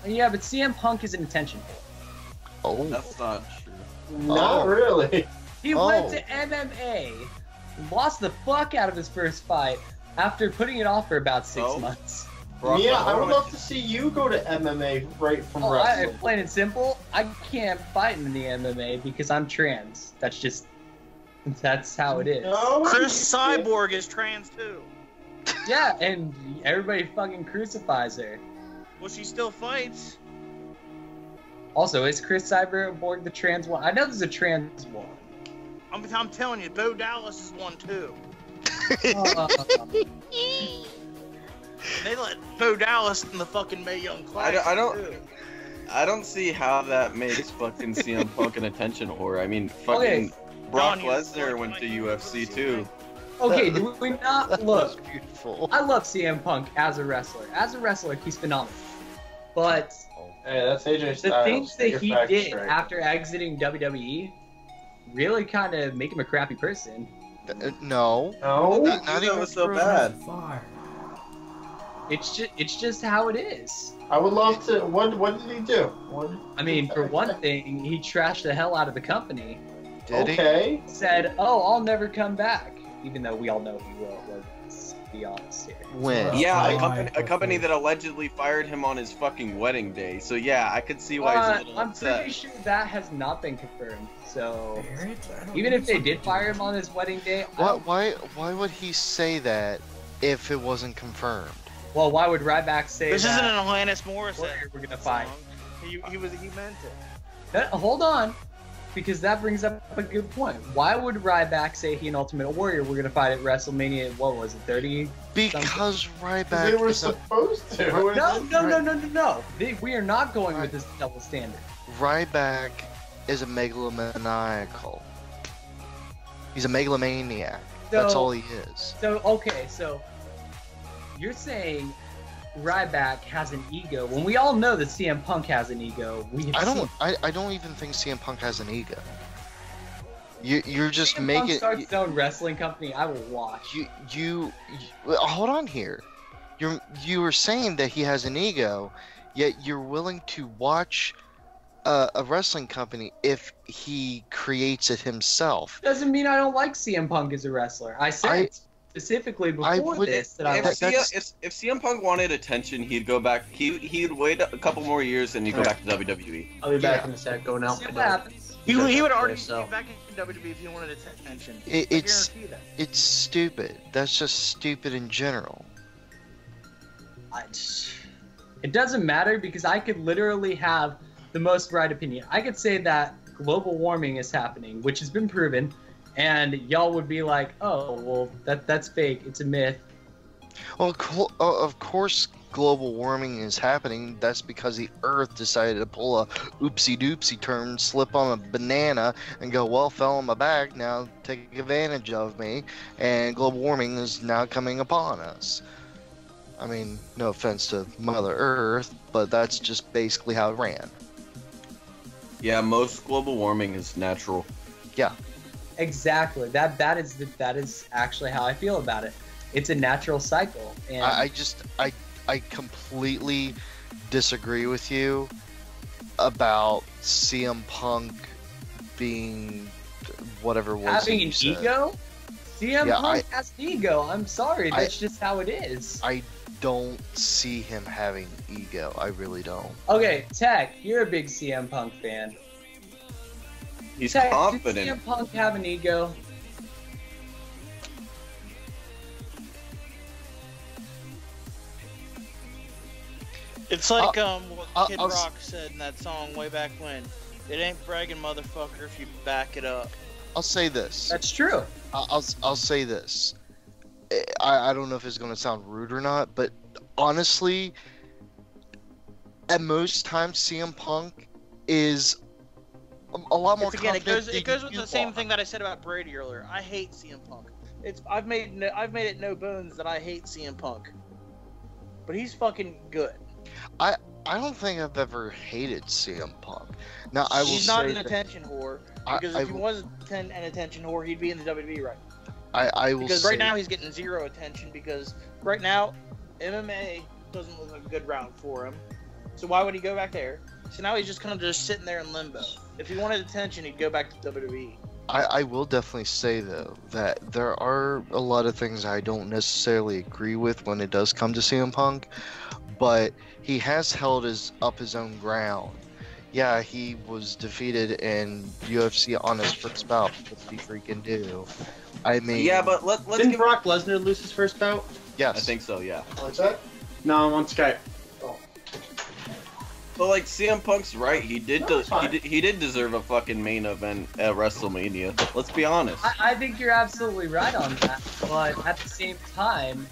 Yeah, but CM Punk is an attention whore. Oh, that's not true. Not really. He went to MMA, lost the fuck out of his first fight after putting it off for about 6 months. Yeah, I would love to see you go to MMA right from Oh, wrestling. plain and simple, I can't fight in the MMA because I'm trans. That's how it is. No, Chris Cyborg is trans too. Yeah, and everybody fucking crucifies her. Well, she still fights. Also, is Chris Cyborg the trans one? I know there's a trans one. I'm telling you, Bo Dallas is one too. They let Bo Dallas in the fucking Mae Young Classic. I don't see how that makes fucking CM Punk an attention whore. I mean, fucking Brock Lesnar went to UFC too. Okay, do we not look? beautiful. I love CM Punk as a wrestler. As a wrestler, he's phenomenal. But Hey, that's AJ the Styles. things Get that your he facts did straight. after exiting WWE really kind of make him a crappy person. No. No. Not even was so bad. Fire. It's just how it is. I would love to. What did he do? I mean, for one thing, he trashed the hell out of the company. Did he? Okay. Said, "Oh, I'll never come back," even though we all know he will. Let's be honest here. When? Yeah, Why? a company that allegedly fired him on his fucking wedding day. So yeah, I could see why he's a little I'm upset. pretty sure that has not been confirmed. So Barrett? I don't even know if they did something fire to him on his wedding day, Why would he say that if it wasn't confirmed? well, why would Ryback say This that? isn't an Alanis Morissette. We're gonna fight. song. He meant it. Hold on, because that brings up a good point. Why would Ryback say he and Ultimate Warrior were gonna fight at WrestleMania? What was it, 30? Because Ryback They were is a, supposed to. No. We are not going with this double standard. Ryback is a megalomaniacal. He's a megalomaniac. That's So- all he is. So you're saying Ryback has an ego when we all know that CM Punk has an ego. I don't even think CM Punk has an ego. You're just CM Punk making starts his own wrestling company. I will watch. you hold on here. You were saying that he has an ego, yet you're willing to watch a wrestling company if he creates it himself. Doesn't mean I don't like CM Punk as a wrestler. I said specifically before this that I If, like. if CM Punk wanted attention, he'd go back. He'd wait a couple more years and he'd go back to WWE. I'll be back in a sec. Going out. See what happens. He would already So- be back in WWE if he wanted attention. It's I guarantee that. it's stupid. That's just stupid in general. It doesn't matter because I could literally have the most right opinion. I could say that global warming is happening, which has been proven, and y'all would be like, "Oh, well, that's fake. It's a myth." Well, of course, global warming is happening. That's because the Earth decided to pull a oopsie doopsie turn, slip on a banana, and go, well, fell on my back. Now take advantage of me, and global warming is now coming upon us. I mean, no offense to Mother Earth, but that's just basically how it ran. Yeah, most global warming is natural. Yeah. Exactly. That is actually how I feel about it. It's a natural cycle. And I completely disagree with you about CM Punk being whatever was having an ego. CM Punk has an ego. I'm sorry, that's just how it is. I don't see him having ego. I really don't. Okay, Tech, you're a big CM Punk fan. He's Tech, confident. did CM Punk have an ego? It's like what Kid Rock said in that song way back when. It ain't bragging, motherfucker, if you back it up. I'll say this. That's true. I'll say this. I don't know if it's going to sound rude or not, but honestly, at most times CM Punk is a lot more confident. It goes with the same thing that I said about Brady earlier. I hate CM Punk. I've made it no bones that I hate CM Punk, but he's fucking good. I don't think I've ever hated CM Punk. Now he's not an attention whore, because if he was an attention whore, he'd be in the WWE right now. I will because right now he's getting zero attention, because right now MMA doesn't look like a good route for him. So why would he go back there? So now he's just kind of just sitting there in limbo. If he wanted attention, he'd go back to WWE. I will definitely say, though, that there are a lot of things I don't necessarily agree with when it does come to CM Punk, but he has held his own ground. Yeah, he was defeated in UFC on his first bout. What did he freaking do? I mean... Yeah, but let's Didn't Brock Lesnar lose his first bout? Yes. I think so, yeah. What's that? No, I'm on Skype. But like CM Punk's right, he did deserve a fucking main event at WrestleMania. Let's be honest. I think you're absolutely right on that, but at the same time,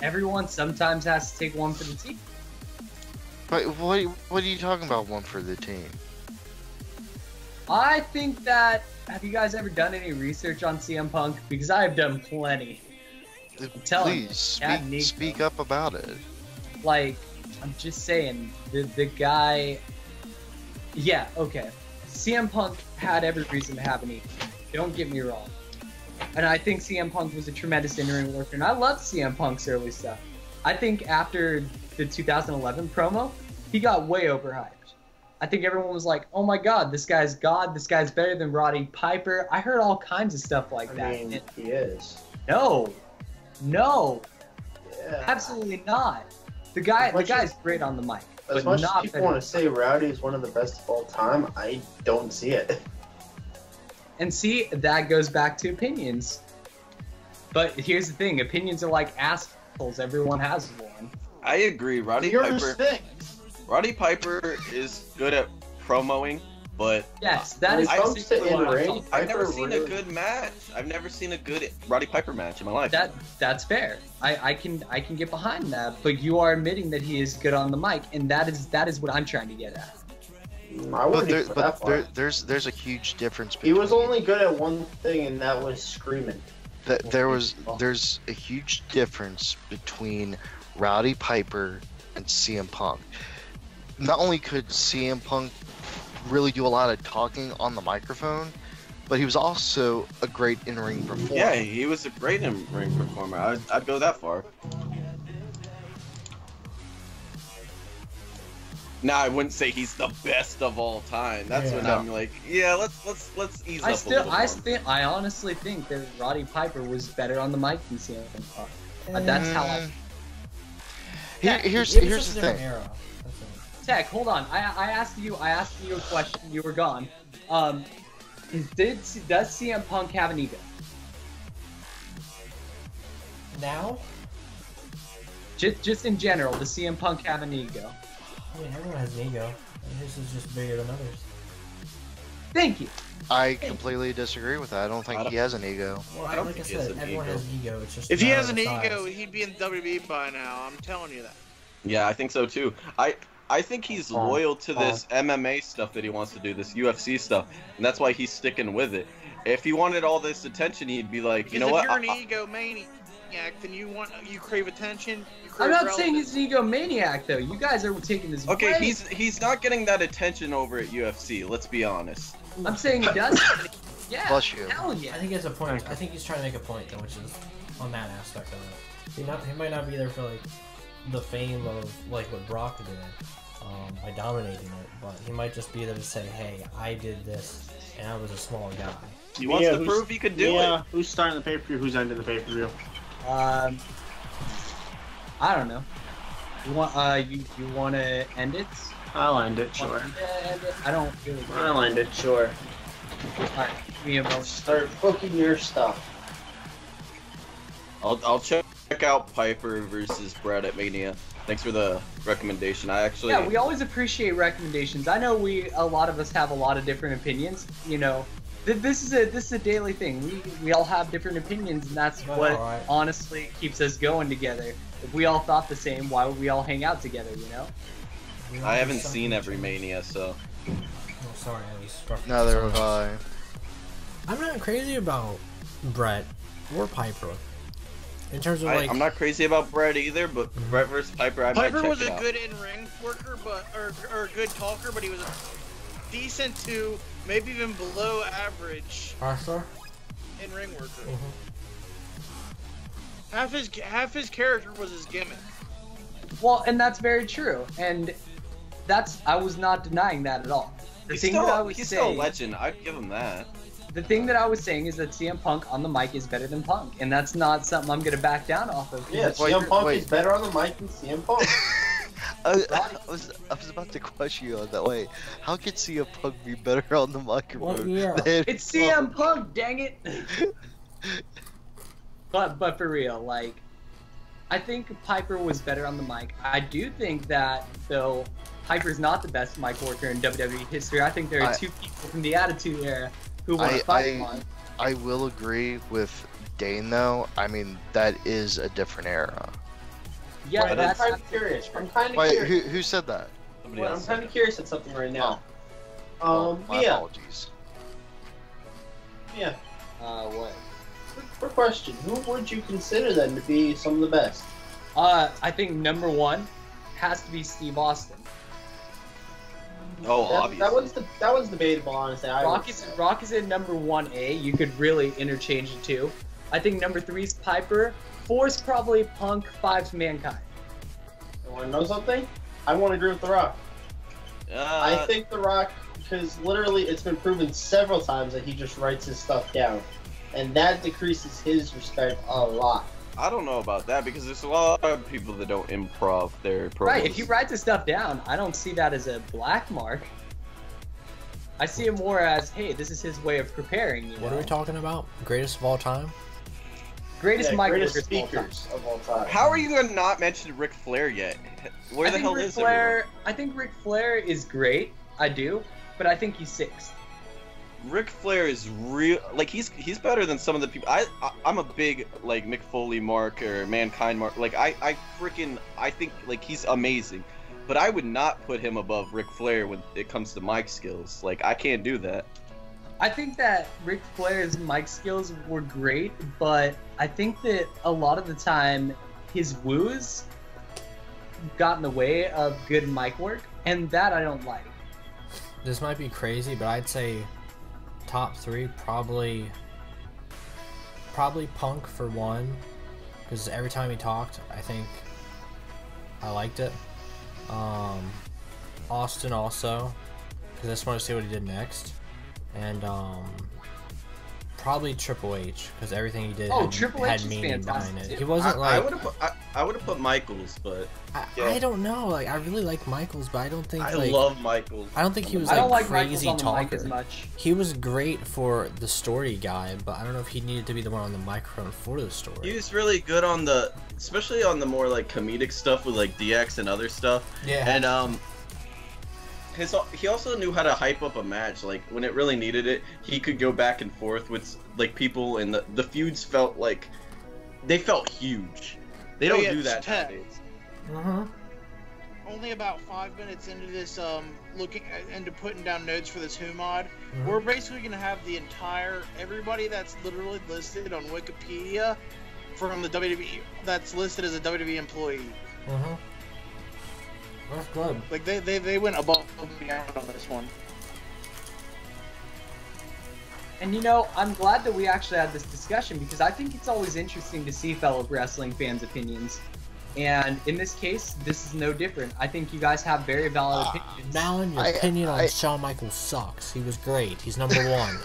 everyone sometimes has to take one for the team. But what are you talking about, one for the team? I think that... Have you guys ever done any research on CM Punk? Because I have done plenty. Please, speak up about it. Like, I'm just saying, the guy... Yeah, okay. CM Punk had every reason to have an ego. Don't get me wrong. And I think CM Punk was a tremendous in-ring worker, and I love CM Punk's early stuff. I think after the 2011 promo, he got way overhyped. I think everyone was like, oh my god, this guy's God, this guy's better than Roddy Piper. I heard all kinds of stuff like that. I mean, he is. No. Yeah. Absolutely not. The guy's great on the mic. As much as people want to say Rowdy is one of the best of all time, I don't see it. And see, that goes back to opinions. But here's the thing, opinions are like assholes, everyone has one. I agree, Roddy Piper is good at promoing, but yes, that is basically what I'm talking. I've never seen a good match. I've never seen a good Roddy Piper match in my life. That's fair. I can get behind that, but you are admitting that he is good on the mic, and that is what I'm trying to get at. There's a huge difference between... He was only good at one thing, and that was screaming. There's a huge difference between Roddy Piper and CM Punk. Not only could CM Punk really do a lot of talking on the microphone, but he was also a great in-ring performer. Yeah, he was a great in-ring performer. I'd go that far. Now I wouldn't say he's the best of all time. That's when I'm like, yeah, let's ease up a little more. I honestly think that Roddy Piper was better on the mic than CM Punk. That's how I. Here's the thing. Tech, hold on. I asked you a question. You were gone. Does CM Punk have an ego? Now? Just in general, does CM Punk have an ego? I mean, everyone has an ego. And his is just bigger than others. Thank you. I completely disagree with that. I don't think he has an ego. Well, I don't like I think he has said, an everyone ego. has an ego. It's just If he a has an matter of ego, size. he'd be in WWE by now. I'm telling you that. Yeah, I think so too. I think he's loyal to this MMA stuff that he wants to do, this UFC stuff, and that's why he's sticking with it. If he wanted all this attention, he'd be like, Because you know if what? you're an egomaniac, then you crave attention. You crave I'm not saying relevance. he's an egomaniac though. You guys are taking this. Okay, way. he's not getting that attention over at UFC. Let's be honest. I'm saying he does. Yeah. Bless you. Hell yeah. I think he has a point. I think he's trying to make a point though, which is on that aspect of it. He might not be there for like the fame of like what Brock did, by dominating it, but he might just be there to say, "Hey, I did this, and I was a small guy." He wants to prove he could do it. Who's starting the pay-per-view? Who's ending the pay-per-view? I don't know. You want you want to end it? I'll end it, Want sure. to end it? I don't really care. I'll end it, sure. Alright, give me a moment. Start booking your stuff. I'll check out Piper versus Brad at Mania. Thanks for the recommendation. I actually Yeah, we always appreciate recommendations. I know a lot of us have a lot of different opinions. You know, this is a daily thing. We all have different opinions, and that's But, what alright. honestly keeps us going together. If we all thought the same, why would we all hang out together? You know? I haven't seen every Mania, so Oh, sorry, I was struck. Neither have I. I'm not crazy about Brett or Piper. In terms of like, I'm not crazy about Brett either. But Brett versus Piper, I might Piper check was it a out. good in-ring worker, or a good talker, but he was a decent to maybe even below average Arthur. in-ring worker. Mm-hmm. Half his character was his gimmick. Well, and that's very true. And I was not denying that at all. The thing that I was He's still a saying, legend. I'd give him that. the thing that I was saying is that CM Punk on the mic is better than Punk, and that's not something I'm gonna back down off of. Yeah, Wait, CM Punk wait. is better on the mic than CM Punk. I was about to question you on that. Wait, how could CM Punk be better on the microphone? year? than- It's CM Punk, dang it! but for real, like, I think Piper was better on the mic. I do think that though Piper's not the best mic worker in WWE history. I think there are two people from the Attitude Era who want to fight him on. I will agree with Dane though. I mean, that is a different era. Yeah, Wait, that's I'm kind of curious. I'm kind of Wait, curious. who said that? Somebody Wait, I'm else kind said of it. curious at something right now. My Mia. apologies. Yeah. what? Quick question. Who would you consider then to be some of the best? I think number one has to be Steve Austin. Oh, obviously. That was debatable, honestly. Rock is in number 1A. You could really interchange the two. I think number 3 is Piper. 4 is probably Punk. 5's Mankind. You want to know something? I want to agree with The Rock. I think The Rock, because literally it's been proven several times that he just writes his stuff down. And that decreases his respect a lot. I don't know about that because there's a lot of people that don't improv their promos. Right, if he writes his stuff down, I don't see that as a black mark. I see it more as, hey, this is his way of preparing, you know? What are we talking about? Greatest of all time? Greatest mic greatest workers of all time. speakers of all time. How are you going to not mention Ric Flair yet? Where the hell is Flair, I think Ric Flair is great. I do. But I think he's 6th. Ric Flair is real. Like he's better than some of the people. I'm a big like Mick Foley mark or Mankind mark. Like I think like he's amazing, but I would not put him above Ric Flair when it comes to mic skills. Like I can't do that. I think that Ric Flair's mic skills were great, but I think that a lot of the time his woos got in the way of good mic work, and that I don't like. This might be crazy, but I'd say top 3 probably Punk for 1, because every time he talked, I think I liked it. Austin also, because I just want to see what he did next, and probably Triple H, because everything he did Triple H had is meaning behind fantastic it. too. He wasn't like I would have put Michaels, but I don't know. Like I really like Michaels, but I don't think I like love Michaels. I don't think he was I like don't like Michaels crazy on the mic talker. as much. He was great for the story guy, but I don't know if he needed to be the one on the microphone for the story. He was really good on the, especially on the more like comedic stuff with like DX and other stuff. Yeah. And he also knew how to hype up a match. Like when it really needed it, he could go back and forth with like people, and the feuds felt like they felt huge. They don't do that nowadays. Only about 5 minutes into this, looking into putting down notes for this Who mod, we're basically gonna have the entire everybody that's literally listed on Wikipedia from the WWE that's listed as a WWE employee. That's good. Like they went above and beyond on this one. And you know, I'm glad that we actually had this discussion because I think it's always interesting to see fellow wrestling fans' opinions. And in this case, this is no different. I think you guys have very valid opinions. Malin, your opinion on Shawn Michaels sucks. He was great. He's number one.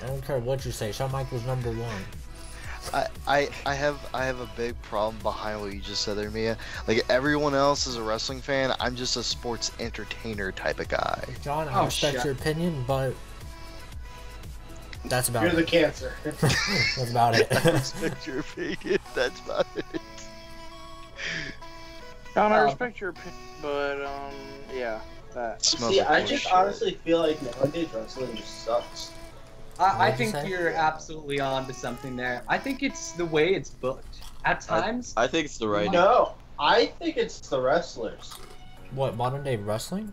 I don't care what you say. Shawn Michaels number one. I have a big problem behind what you just said there, Mia. Like everyone else is a wrestling fan, I'm just a sports entertainer type of guy. John, I respect your opinion, but that's about You're it. the cancer. That's about it. I respect your opinion. That's about it. John, I respect your opinion, but yeah, that. See, I just honestly feel like nowadays wrestling just sucks. I think you're absolutely on to something there. I think it's the way it's booked. At times... I think it's the right... No, I think it's the wrestlers. What, modern day wrestling?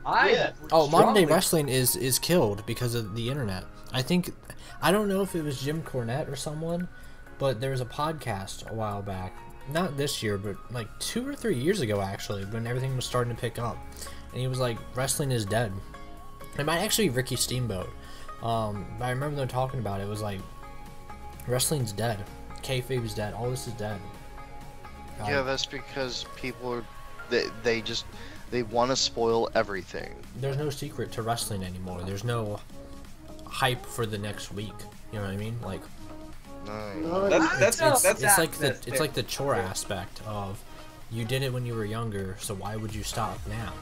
Yeah. Oh, modern day wrestling is killed because of the internet. I don't know if it was Jim Cornette or someone, but there was a podcast a while back. Not this year, but like 2 or 3 years ago, actually, when everything was starting to pick up. And he was like, wrestling is dead. It might actually be Ricky Steamboat. But I remember them talking about it. It was like, wrestling's dead. Kayfabe's dead. All this is dead. Yeah, that's because people are, they want to spoil everything. There's no secret to wrestling anymore. There's no hype for the next week. You know what I mean? Like, it's like the chore aspect of, you did it when you were younger, so why would you stop now?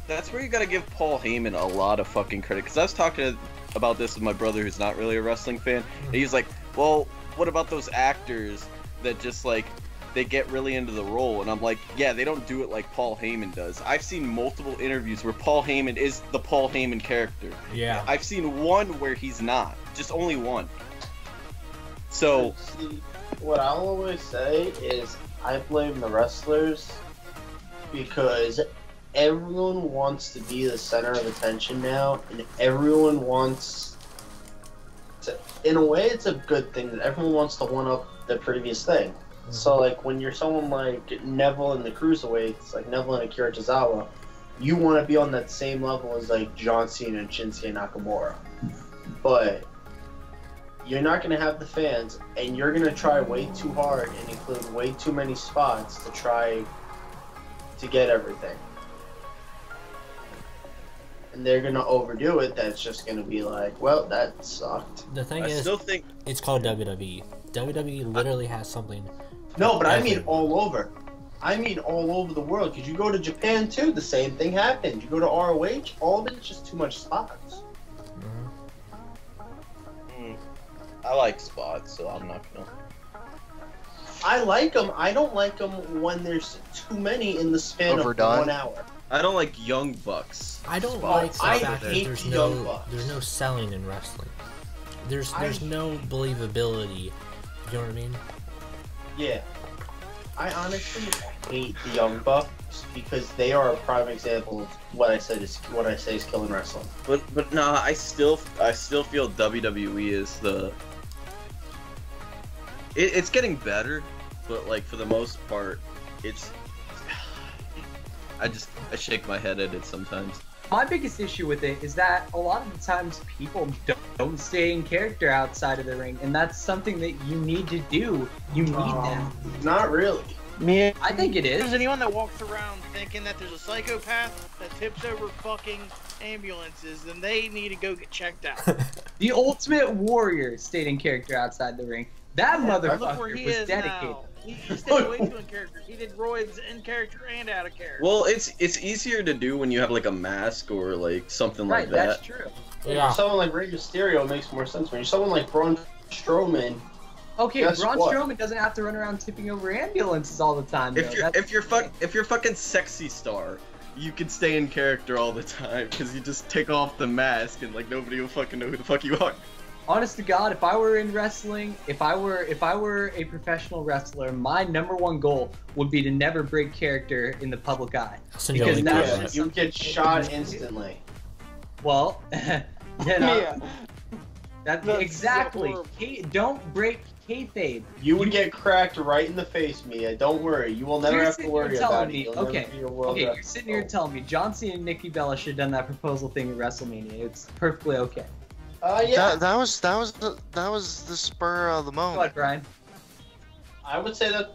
That's where you gotta give Paul Heyman a lot of fucking credit, because I was talking about this with my brother who's not really a wrestling fan, and he's like, well, what about those actors that just like, they get really into the role? And I'm like, yeah, they don't do it like Paul Heyman does. I've seen multiple interviews where Paul Heyman is the Paul Heyman character. Yeah. I've seen one where he's not. Just only one. So... See, what I'll always say is, I blame the wrestlers because everyone wants to be the center of attention now, and everyone wants to, in a way it's a good thing that everyone wants to one-up the previous thing. So like when you're someone like Neville in the Cruiserweights, like Neville and Akira Tozawa, you want to be on that same level as like John Cena and Shinsuke Nakamura. But you're not going to have the fans, and you're going to try way too hard and include way too many spots to try to get everything. And they're gonna overdo it. That's just gonna be like, well, that sucked. The thing I is, still think it's called WWE. WWE literally has something. No, but I mean all over. I mean all over the world. Because you go to Japan too, the same thing happens. You go to ROH, all of it's just too much spots. I like spots, so I'm not gonna. I like them. I don't like them when there's too many in the span Overdone. of 1 hour. I don't like Young Bucks. I don't spots. like the I fact that hate there's the no Young Bucks. there's no selling in wrestling. There's no believability. You know what I mean? Yeah. I honestly hate the Young Bucks because they are a prime example of what I say is killing wrestling. But nah, I still feel WWE is the. It's getting better, but like for the most part, it's. I shake my head at it sometimes. My biggest issue with it is that a lot of the times people don't stay in character outside of the ring, and that's something that you need to do. You need that. Not really. Me, I think it is. There's anyone that walks around thinking that there's a psychopath that tips over fucking ambulances, then they need to go get checked out. The Ultimate Warrior stayed in character outside the ring. That Look where motherfucker he was is dedicated. now. He stayed way too in character. He did roids in character and out of character. Well, it's easier to do when you have like a mask or like something like that. That's true. Yeah. Someone like Rey Mysterio makes more sense. When you're someone like Braun Strowman, Okay, guess Braun what? Strowman doesn't have to run around tipping over ambulances all the time. If you're fucking sexy star, you could stay in character all the time because you just take off the mask and like nobody will fucking know who the fuck you are. Honest to God, if I were in wrestling, if I were a professional wrestler, my #1 goal would be to never break character in the public eye. Because that's you get shot instantly. Well, Yeah. that's That's exactly. so Don't break kayfabe. You would get cracked right in the face, Mia. Don't worry. You will never You're have to sitting worry here telling about me, it. You'll okay, never be a world okay, you're record. sitting here telling me John Cena and Nikki Bella should have done that proposal thing at WrestleMania. It's perfectly okay. Yeah. That was the spur of the Go moment. ahead, Brian. I would say that's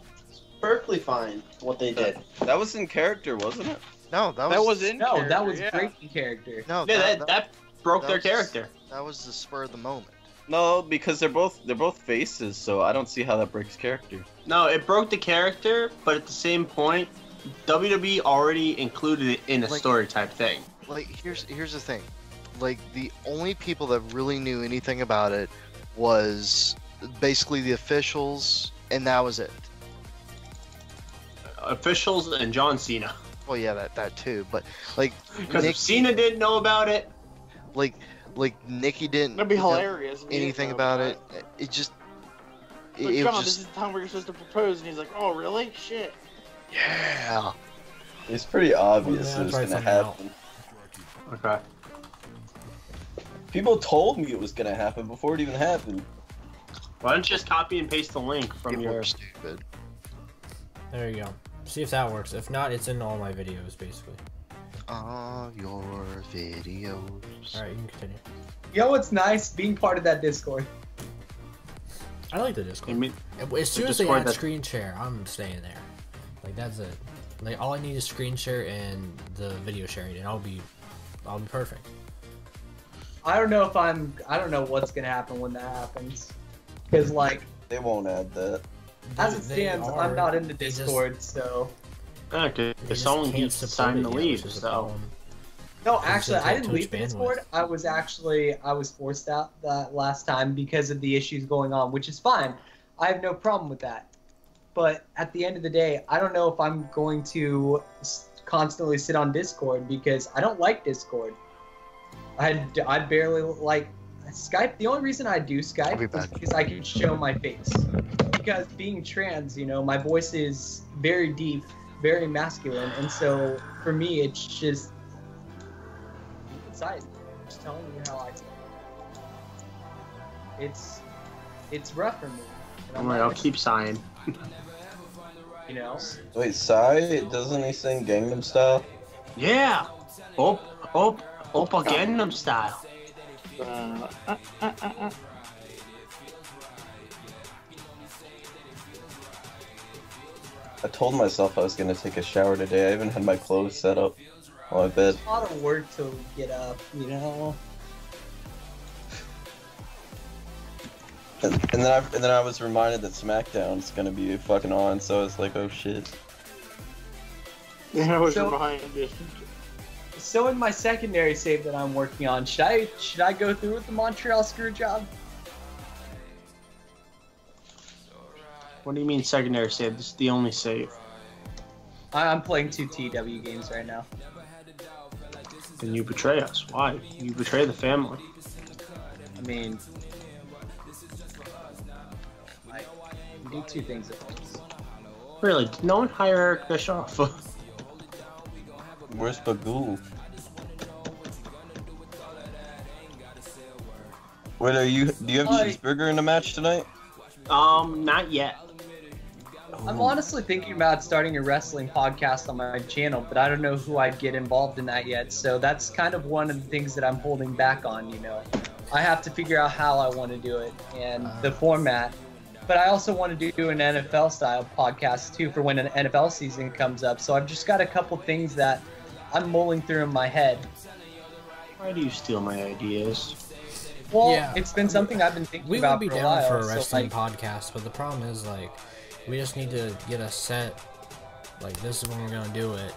perfectly fine what they did. That was in character, wasn't it? No, That was in No, character, that was yeah. breaking character. no. Yeah, that broke that their was- character. That was the spur of the moment. No, because they're both faces, so I don't see how that breaks character. No, it broke the character, but at the same point, WWE already included it in a Like- story type thing. Like here's the thing, like the only people that really knew anything about it was basically the officials, and that was it. Officials and John Cena. Well, yeah, that too, but like Because if Cena didn't know about it, like Nikki didn't That'd be know hilarious. if he anything didn't know about it. It just Like, it John, was this just is the time where you're supposed to propose, and he's like, "Oh, really? Shit." yeah. It's pretty obvious Yeah, it was try gonna something out. happen. okay. People told me it was gonna happen before it even happened. Why don't you just copy and paste the link from People your? are stupid. There you go. See if that works. If not, it's in all my videos, basically. All your videos. All right, you can continue. You know what's nice? Being part of that Discord. I like the Discord. I mean, As soon as they Discord add that- screen share, I'm staying there. Like that's it. Like all I need is screen share and the video sharing, and I'll be perfect. I don't know what's gonna happen when that happens. Because like, They won't add that. as it They stands, are- I'm not in the they just- Discord, so. okay, they just someone can't keeps support time it to yet, leave, which is a so. problem. No, It's actually, just I like didn't Twitch leave the bandwidth. Discord. I was forced out that last time because of the issues going on, which is fine. I have no problem with that. But at the end of the day, I don't know if I'm going to constantly sit on Discord because I don't like Discord. I barely like Skype. The only reason I do I'll be Skype is back. because I can show my face. Because being trans, my voice is very deep, very masculine, and so for me, it's just inside. Just telling you how I feel. It's rough for me. And I'm like, I'll keep sighing. You know. Wait, Psy, doesn't he sing Gangnam Style? Yeah. Oppa Gangnam Style. I told myself I was gonna take a shower today. I even had my clothes set up on my bed. A lot of work to get up, And then I was reminded that SmackDown's gonna be fucking on, so I was like, oh shit. Yeah, I was So- reminded. So in my secondary save that I'm working on, should I go through with the Montreal screw job? What do you mean secondary save? This is the only save. I'm playing 2 TW games right now. Then you betray us. Why? You betray the family. I mean, I can do 2 things at once. Really? Did no one hire Eric Bischoff? Where's Bagul? Wait, do you have Hi. Cheeseburger in the match tonight? Not yet. I'm honestly thinking about starting a wrestling podcast on my channel, but I don't know who I'd get involved in that yet. So that's kind of one of the things that I'm holding back on, I have to figure out how I want to do it and the format. But I also want to do an NFL style podcast too for when an NFL season comes up. So I've just got a couple things that I'm mulling through in my head. Why do you steal my ideas? Well, Yeah. it's been something I've been thinking We would about be for a down while. for a so, wrestling like, podcast, but the problem is we just need to get a set. Like this is when we're gonna do it,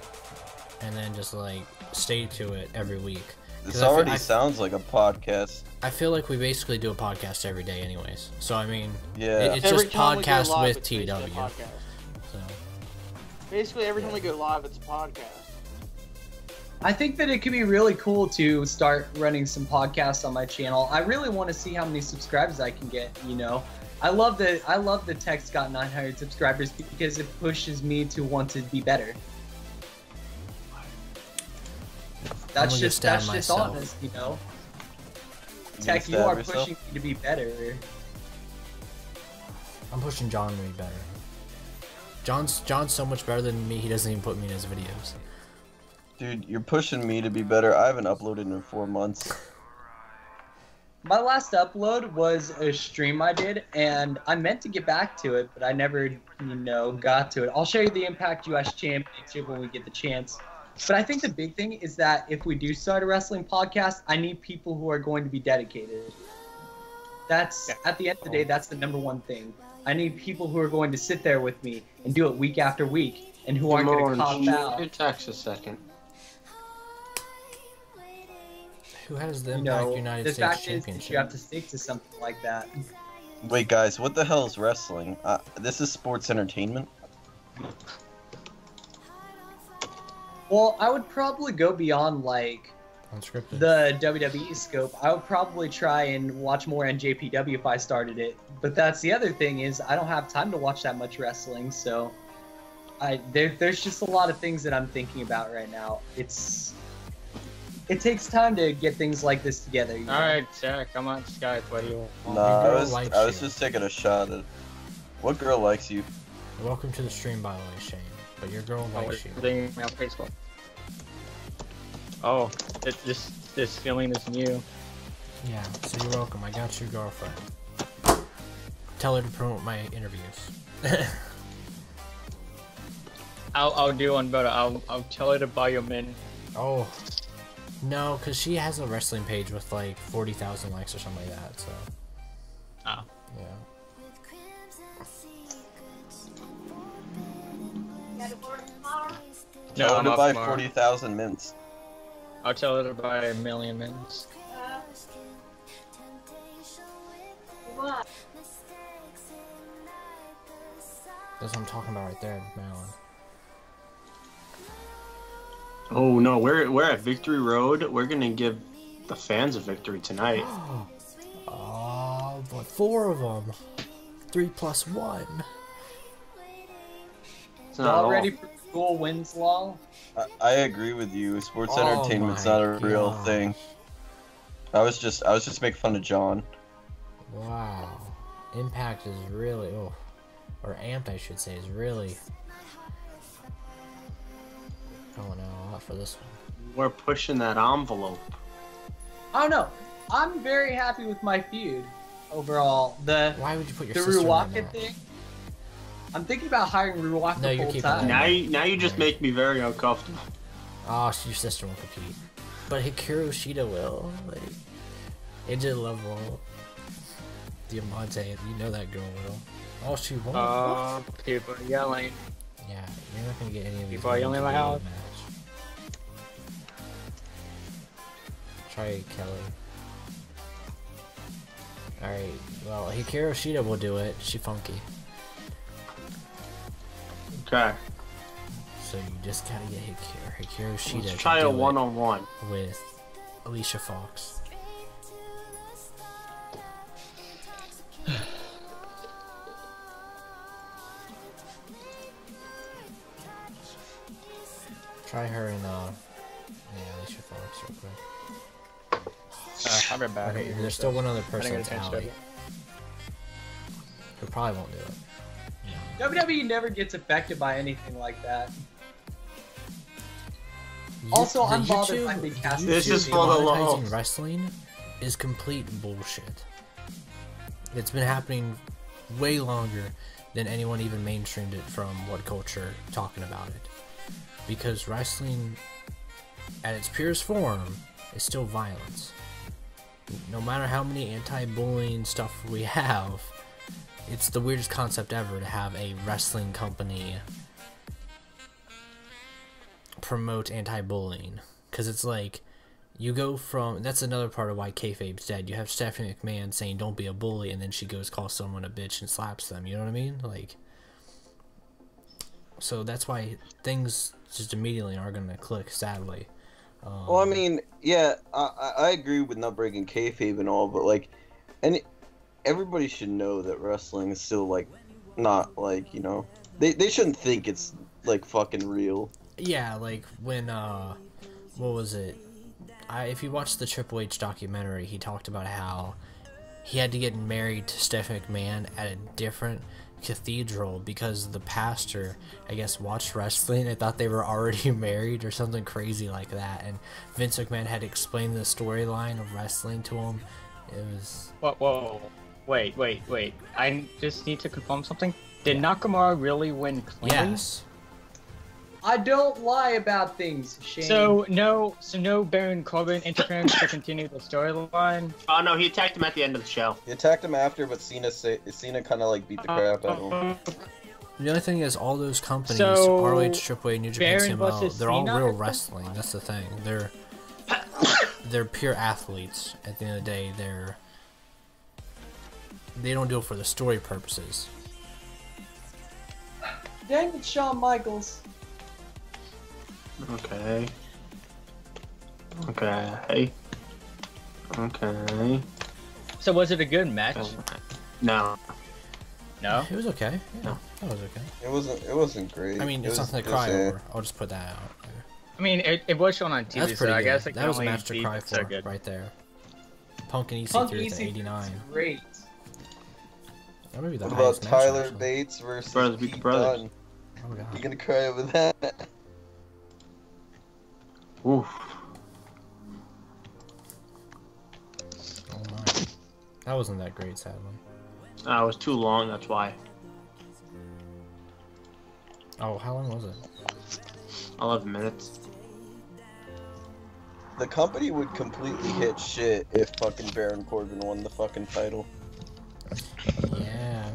and then just stay to it every week. This 'Cause I feel- already I- sounds like a podcast. I feel like we basically do a podcast every day, anyways. So I mean, Yeah. it's Every just time we go podcast live, with it's basically a TW. podcast. So Basically, every time we go live, it's a podcast. I think that it could be really cool to start running some podcasts on my channel. I really want to see how many subscribers I can get, you know. I love the Tech's got 900 subscribers because it pushes me to want to be better. That's just honest, you know. Tech, you are pushing me to be better. I'm pushing John to be better. John's so much better than me, he doesn't even put me in his videos. Dude, you're pushing me to be better. I haven't uploaded in 4 months. My last upload was a stream I did, and I meant to get back to it, but I never, you know, got to it. I'll show you the Impact US Championship when we get the chance. But I think the big thing is that if we do start a wrestling podcast, I need people who are going to be dedicated. That's, at the end of the day, that's the #1 thing. I need people who are going to sit there with me and do it week after week, and who aren't going to cop out. Give Tex a second. Who has the Impact United States Championship? The Championship? fact is that you have to stick to something like that. Wait, guys, what the hell is wrestling? This is sports entertainment? Well, I would probably go beyond, like, Unscripted. the WWE scope. I would probably try and watch more NJPW if I started it. But that's the other thing is I don't have time to watch that much wrestling, so there's just a lot of things that I'm thinking about right now. It takes time to get things like this together. You know? Alright, Zach, come on Skype. What do you want? Nah, I was just taking a shot at... What girl likes you? Welcome to the stream, by the way, Shane. But your girl likes you. Thing on Facebook. Oh, this feeling is new. Yeah, so you're welcome. I got your girlfriend. Tell her to promote my interviews. I'll do one better. I'll tell her to buy your min. Oh. No, because she has a wrestling page with like 40,000 likes or something like that, so. Oh. Yeah. Tell her to buy 40,000 mints. I'll tell her to buy 1,000,000 mints. That's what I'm talking about right there, Madeline. Oh no, we're at Victory Road. We're gonna give the fans a victory tonight. Oh, but 4 of them. 3 plus 1. It's not Y'all all. ready for school wins law? I agree with you. Sports Oh entertainment's my not a real gosh. thing. I was just making fun of John. Wow. Impact is really, or Amped I should say, is really going out a lot for this one. We're pushing that envelope. I don't know. I'm very happy with my feud overall. Why would you put your the sister in Ruwaka that? thing? I'm thinking about hiring Ruwaka No, you're full keeping time. that. Now you just make me very uncomfortable. Oh, your sister won't compete. But Hikaru Shida will. Like, AJ Love will. Diamante, you know that girl will. Oh, she won't. People yelling. Yeah, you're not gonna get any of these. People are yelling in my house. Try Kelly. Alright, well, Hikaru Shida will do it. She funky. Okay. So you just gotta get Hikaru Shida. Let's try to a do it one-on-one. with Alicia Fox. Try her in Alicia Fox real quick. I'll be back. Okay, there's still one other I person. didn't It's get a chance Allie. Who probably won't do it. WWE never gets affected by anything like that. Also, I'm bothered by big cast. This is for the monetizing low. wrestling is complete bullshit. It's been happening way longer than anyone even mainstreamed it from What Culture talking about it. Because wrestling, at its purest form, is still violence. No matter how many anti-bullying stuff we have, it's the weirdest concept ever to have a wrestling company promote anti-bullying. Because it's like, you go from, that's another part of why kayfabe's dead. You have Stephanie McMahon saying don't be a bully, and then she goes calls someone a bitch and slaps them, you know what I mean? Like, so that's why things just immediately are going to click, sadly. Well, I mean, yeah, I agree with not breaking kayfabe and all, but like, and everybody should know that wrestling is still like, not like, you know, they shouldn't think it's like fucking real. Yeah, like when what was it? If you watch the Triple H documentary, he talked about how he had to get married to Stephanie McMahon at a different cathedral because the pastor, I guess, watched wrestling and thought they were already married or something crazy like that. And Vince McMahon had explained the storyline of wrestling to him. It was... Whoa. Wait. I just need to confirm something. Did Nakamura really win cleanly? Yes. I don't lie about things, Shane. So no Baron Corbin interference to continue the storyline. Oh no, he attacked him at the end of the show. He attacked him after, but Cena kind of like beat the crap out of him. The only thing is, all those companies, So, ROH, AAA, New Japan, Baron CMLL, versus they're all Cena? real wrestling. That's the thing. They're pure athletes. At the end of the day, they don't do it for the story purposes. Dang it, Shawn Michaels. Okay. So was it a good match? No. No. It was okay. Yeah, that was okay. It wasn't great. I mean, it's something to cry over. I'll just put that out. I mean, it was shown on TV, That's so pretty I good. guess it That can was a only match to be cry so for, good. right there. Punk and Punk EC3 at EC3 '89. Great. That would be the What about highest match, Tyler actually. Bates versus Brothers beat Pete brothers. Dunne? Oh god. You gonna cry over that? Oof. Oh my. That wasn't that great, sadly. It was too long, that's why. Oh, how long was it? 11 minutes. The company would completely hit shit if fucking Baron Corbin won the fucking title. Yeah, I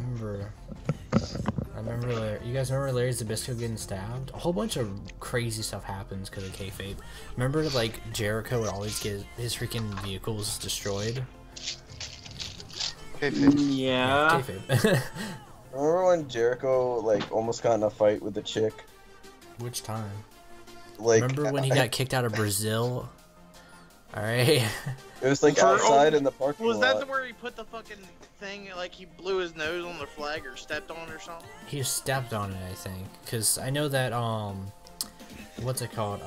remember. You guys remember Larry Zbyszko getting stabbed? A whole bunch of crazy stuff happens because of kayfabe. Remember, like, Jericho would always get his freaking vehicles destroyed? Yeah. Kayfabe. Remember when Jericho like almost got in a fight with a chick? Which time? Like, Remember when he got kicked out of Brazil? Alright. It was like outside in the parking Was lot. that the where he put the fucking thing, like he blew his nose on the flag or stepped on it or something? He stepped on it, I think. Because I know that, what's it called?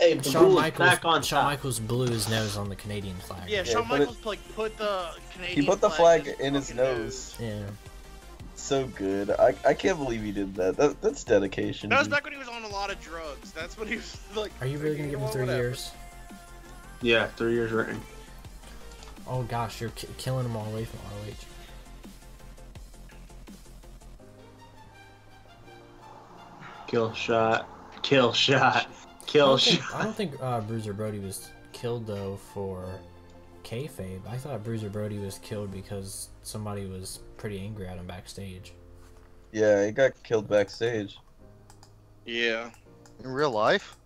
Hey, Shawn back on Shawn top. Michaels blew his nose on the Canadian flag. Yeah, Shawn but Michaels like put the Canadian. He put the flag in his fucking nose. Yeah. So good. I can't believe he did that. That's dedication. That was dude. back when he was on a lot of drugs. That's what he was like. Are you really gonna give him 3 whatever. years? Yeah, 3 years written. Oh gosh, you're killing him all the way from ROH. Kill shot. Kill shot. Kill shot. I don't think Bruiser Brody was killed though for kayfabe. I thought Bruiser Brody was killed because somebody was pretty angry at him backstage. Yeah, he got killed backstage. Yeah. In real life?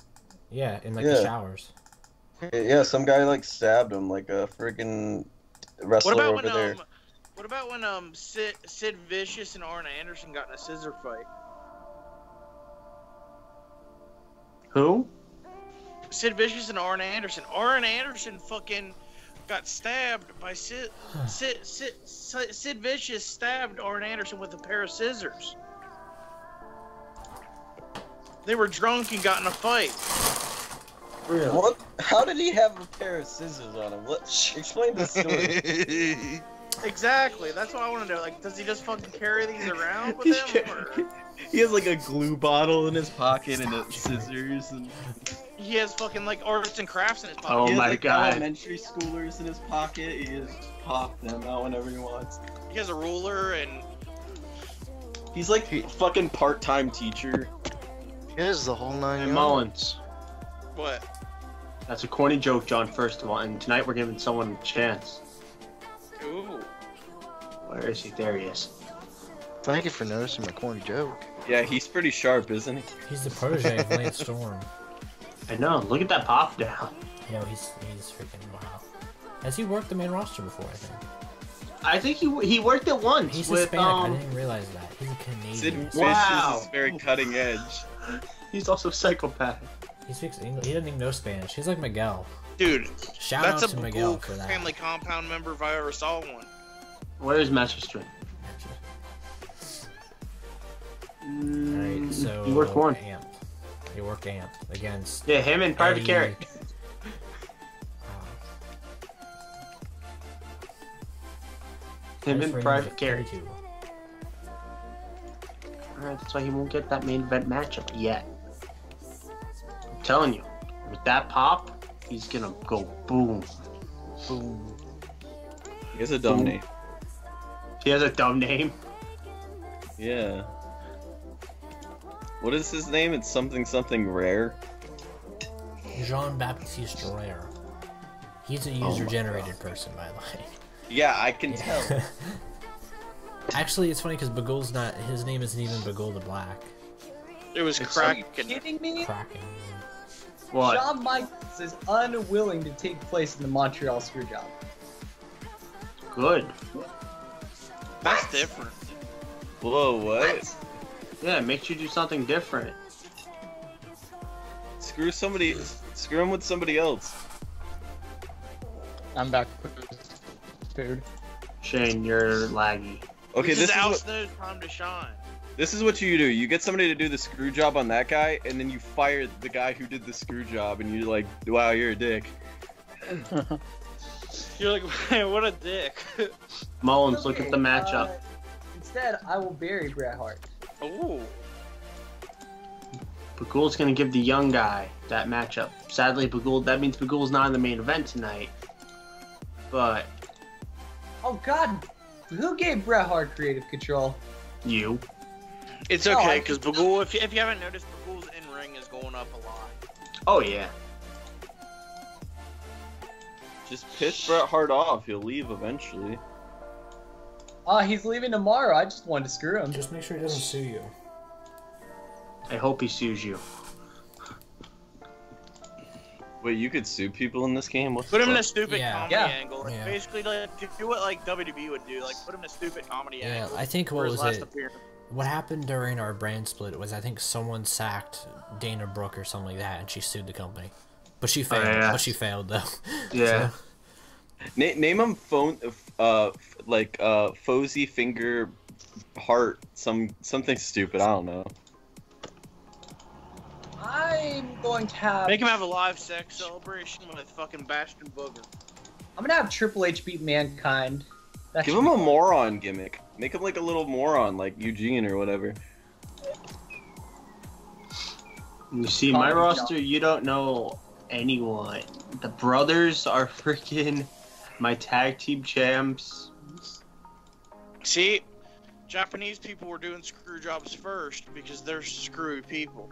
Yeah, in like Yeah. the showers. Yeah, some guy like stabbed him like a freaking wrestler What about over when there. What about when Sid Vicious and Arn Anderson got in a scissor fight? Who? Sid Vicious and Arn Anderson. Arn Anderson fucking got stabbed by Sid Vicious stabbed Arn Anderson with a pair of scissors. They were drunk and got in a fight. What? How did he have a pair of scissors on him? Explain the story. Exactly. That's what I want to know. Like, does he just fucking carry these around with him? Or He has like a glue bottle in his pocket and scissors and he has fucking like arts and crafts in his pocket? Oh he has, my like, god. elementary schoolers in his pocket. He just pop them out whenever he wants. He has a ruler and He's like a fucking part-time teacher. Here's the whole 9 Hey, yards. Mullins. what? That's a corny joke, John, first of all, and tonight we're giving someone a chance. Ooh. Where is he? There he is. Thank you for noticing my corny joke. Yeah, he's pretty sharp, isn't he? He's the protege of Lance Storm. I know, look at that pop down. Yo, he's freaking wow. Has he worked the main roster before? I think I think he worked it once he's with Hispanic. I didn't realize that. He's a Canadian. Sid Vicious Wow. is very cutting edge. He's also psychopath. He speaks English. He doesn't even know Spanish. He's like Miguel. Dude, Shout that's out a to Miguel Bagul for that. family compound member if I ever saw one. Where's Master Stream? Alright, so You worked one. Amp. You worked Amp against Yeah, him and Private Eddie. Carrot. Him Price and range Private Carrot. 32. Alright, that's why he won't get that main event matchup yet. I'm telling you, with that pop, he's gonna go boom. Boom. He has a dumb name. He has a dumb name. Yeah. What is his name? It's something rare. Jean-Baptiste Rare. He's a user-generated person, by the way. Yeah, I can tell. Actually, it's funny because Bagul's not. His name isn't even Bagul the Black. It was Are you Kraken. kidding me? Kraken. What? Shawn Michaels is unwilling to take place in the Montreal Screwjob. Good. That's different. Whoa, what? Yeah, it makes you do something different. Screw him with somebody else. I'm back with food. Shane, you're laggy. Okay, this is what, Snow's time to shine. this is what you do. You get somebody to do the screw job on that guy, and then you fire the guy who did the screw job, and you're like, wow, you're a dick. You're like, man, what a dick. Mullins, look at the matchup. Instead, I will bury Bret Hart. Ooh. Bagul's gonna give the young guy that matchup. Sadly, that means Bagul's not in the main event tonight. But Oh God, who gave Bret Hart creative control? you. It's Oh, okay, I- because Bagul, if you haven't noticed, Bagul's in-ring is going up a lot. Oh yeah. Just piss Bret Hart off. He'll leave eventually. He's leaving tomorrow. I just wanted to screw him. Just make sure he doesn't sue you. I hope he sues you. Wait, you could sue people in this game? What the Put him in a fuck? stupid Yeah. comedy Yeah. angle. Like, Yeah. basically, like, do what like WWE would do. Like, put him in a stupid comedy Yeah, angle. I think for what his was last it? appearance. What happened during our brand split was I think someone sacked Dana Brooke or something like that, and she sued the company. But she failed. yeah. But she failed though. Yeah. So, Name him Fozzy Finger Heart, something stupid. I don't know. I'm going to have. Make him have a live sex celebration with fucking Bastion Booger. I'm gonna have Triple H beat Mankind. That Give should him be a fun. moron gimmick. Make him like a little moron, like Eugene or whatever. You see, my Comedy roster, you don't know anyone. The brothers are freaking my tag team champs. See, Japanese people were doing screw jobs first because they're screwy people.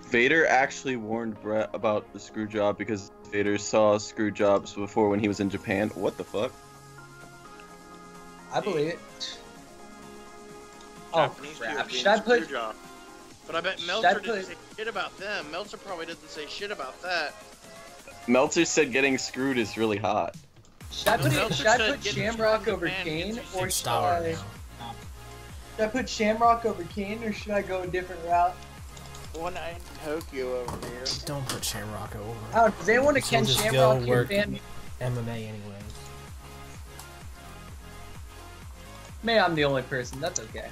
Vader actually warned Brett about the screw job because Vader saw screw jobs before when he was in Japan. What the fuck? I believe it. Oh Japanese people crap! doing Should I put? screw job. But I bet Should Meltzer I didn't put- say shit about them. Meltzer probably doesn't say shit about that. Meltzer said getting screwed is really hot. Should I put? Meltzer Should I said put getting Shamrock screwed in over Japan Kane, gets you or should Star I? now. Should I put Shamrock over Kane, or should I go a different route? One night in Tokyo over here. Don't put Shamrock over. Oh, does anyone want to He'll Ken just Shamrock go here, work fan? MMA anyways. Maybe I'm the only person. That's okay.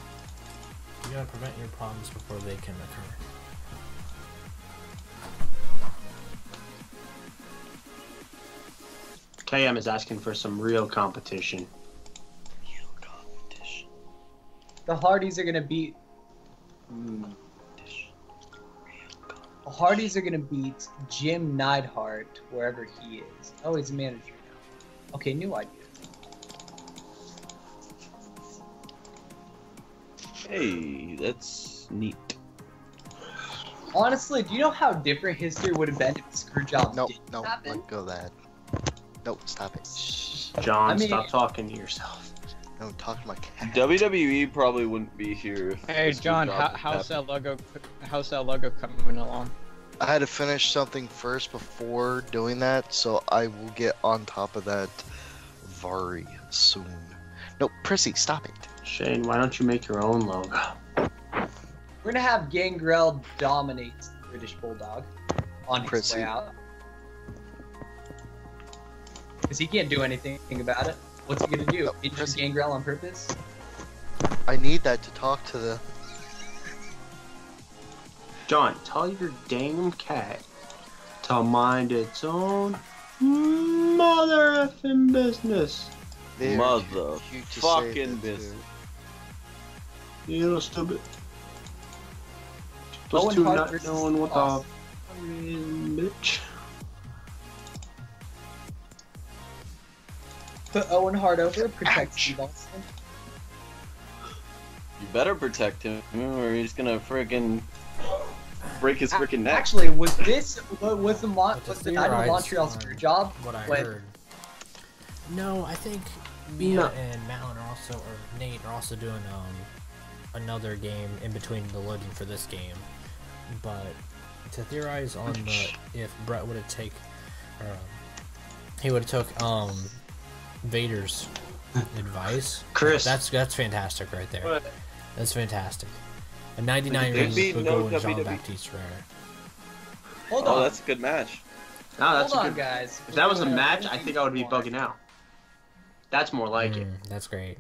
You gotta prevent your problems before they can occur. KM is asking for some real competition. The Hardys are gonna beat. The Hardys are gonna beat Jim Neidhart wherever he is. Oh, he's a manager now. Okay, new idea. Hey, that's neat. Honestly, do you know how different history would have been if the screw job No, didn't no, happen? let go of that. No, stop it. John, I mean- stop talking to yourself. No, talk to my cat. WWE probably wouldn't be here if Hey the screw John, job how's happened. that logo coming along? I had to finish something first before doing that, so I will get on top of that very soon. No, Prissy, stop it. Shane, why don't you make your own logo? We're gonna have Gangrel dominate British Bulldog on his Prissy. way out. Because he can't do anything about it. What's he gonna do? Injure Gangrel on purpose? I need that to talk to them. John, tell your damn cat to mind its own mother effing business. They're Mother cute to say fucking that, business. too. You little stupid. Owen Those two Hart not versus knowing what Austin. the bitch. Put Owen Hart over, protect Steve Austin. You better protect him, or he's gonna friggin' break his freaking neck. Actually, was the Night of theorize Montreal on screw job? What I when- heard. No, I think Mia No. and Malin are also, or Nate are also doing another game in between the loading for this game. But to theorize on if Brett would have he would have took Vader's advice. Chris. That's fantastic right there. What? That's fantastic. A 99 There'd be would no go with Jean WWE. Baptiste Rare. Hold Oh, on, that's a good match. No, that's hold a on, good. guys. If that was a match, I think I would be bugging out. That's more like it. That's great.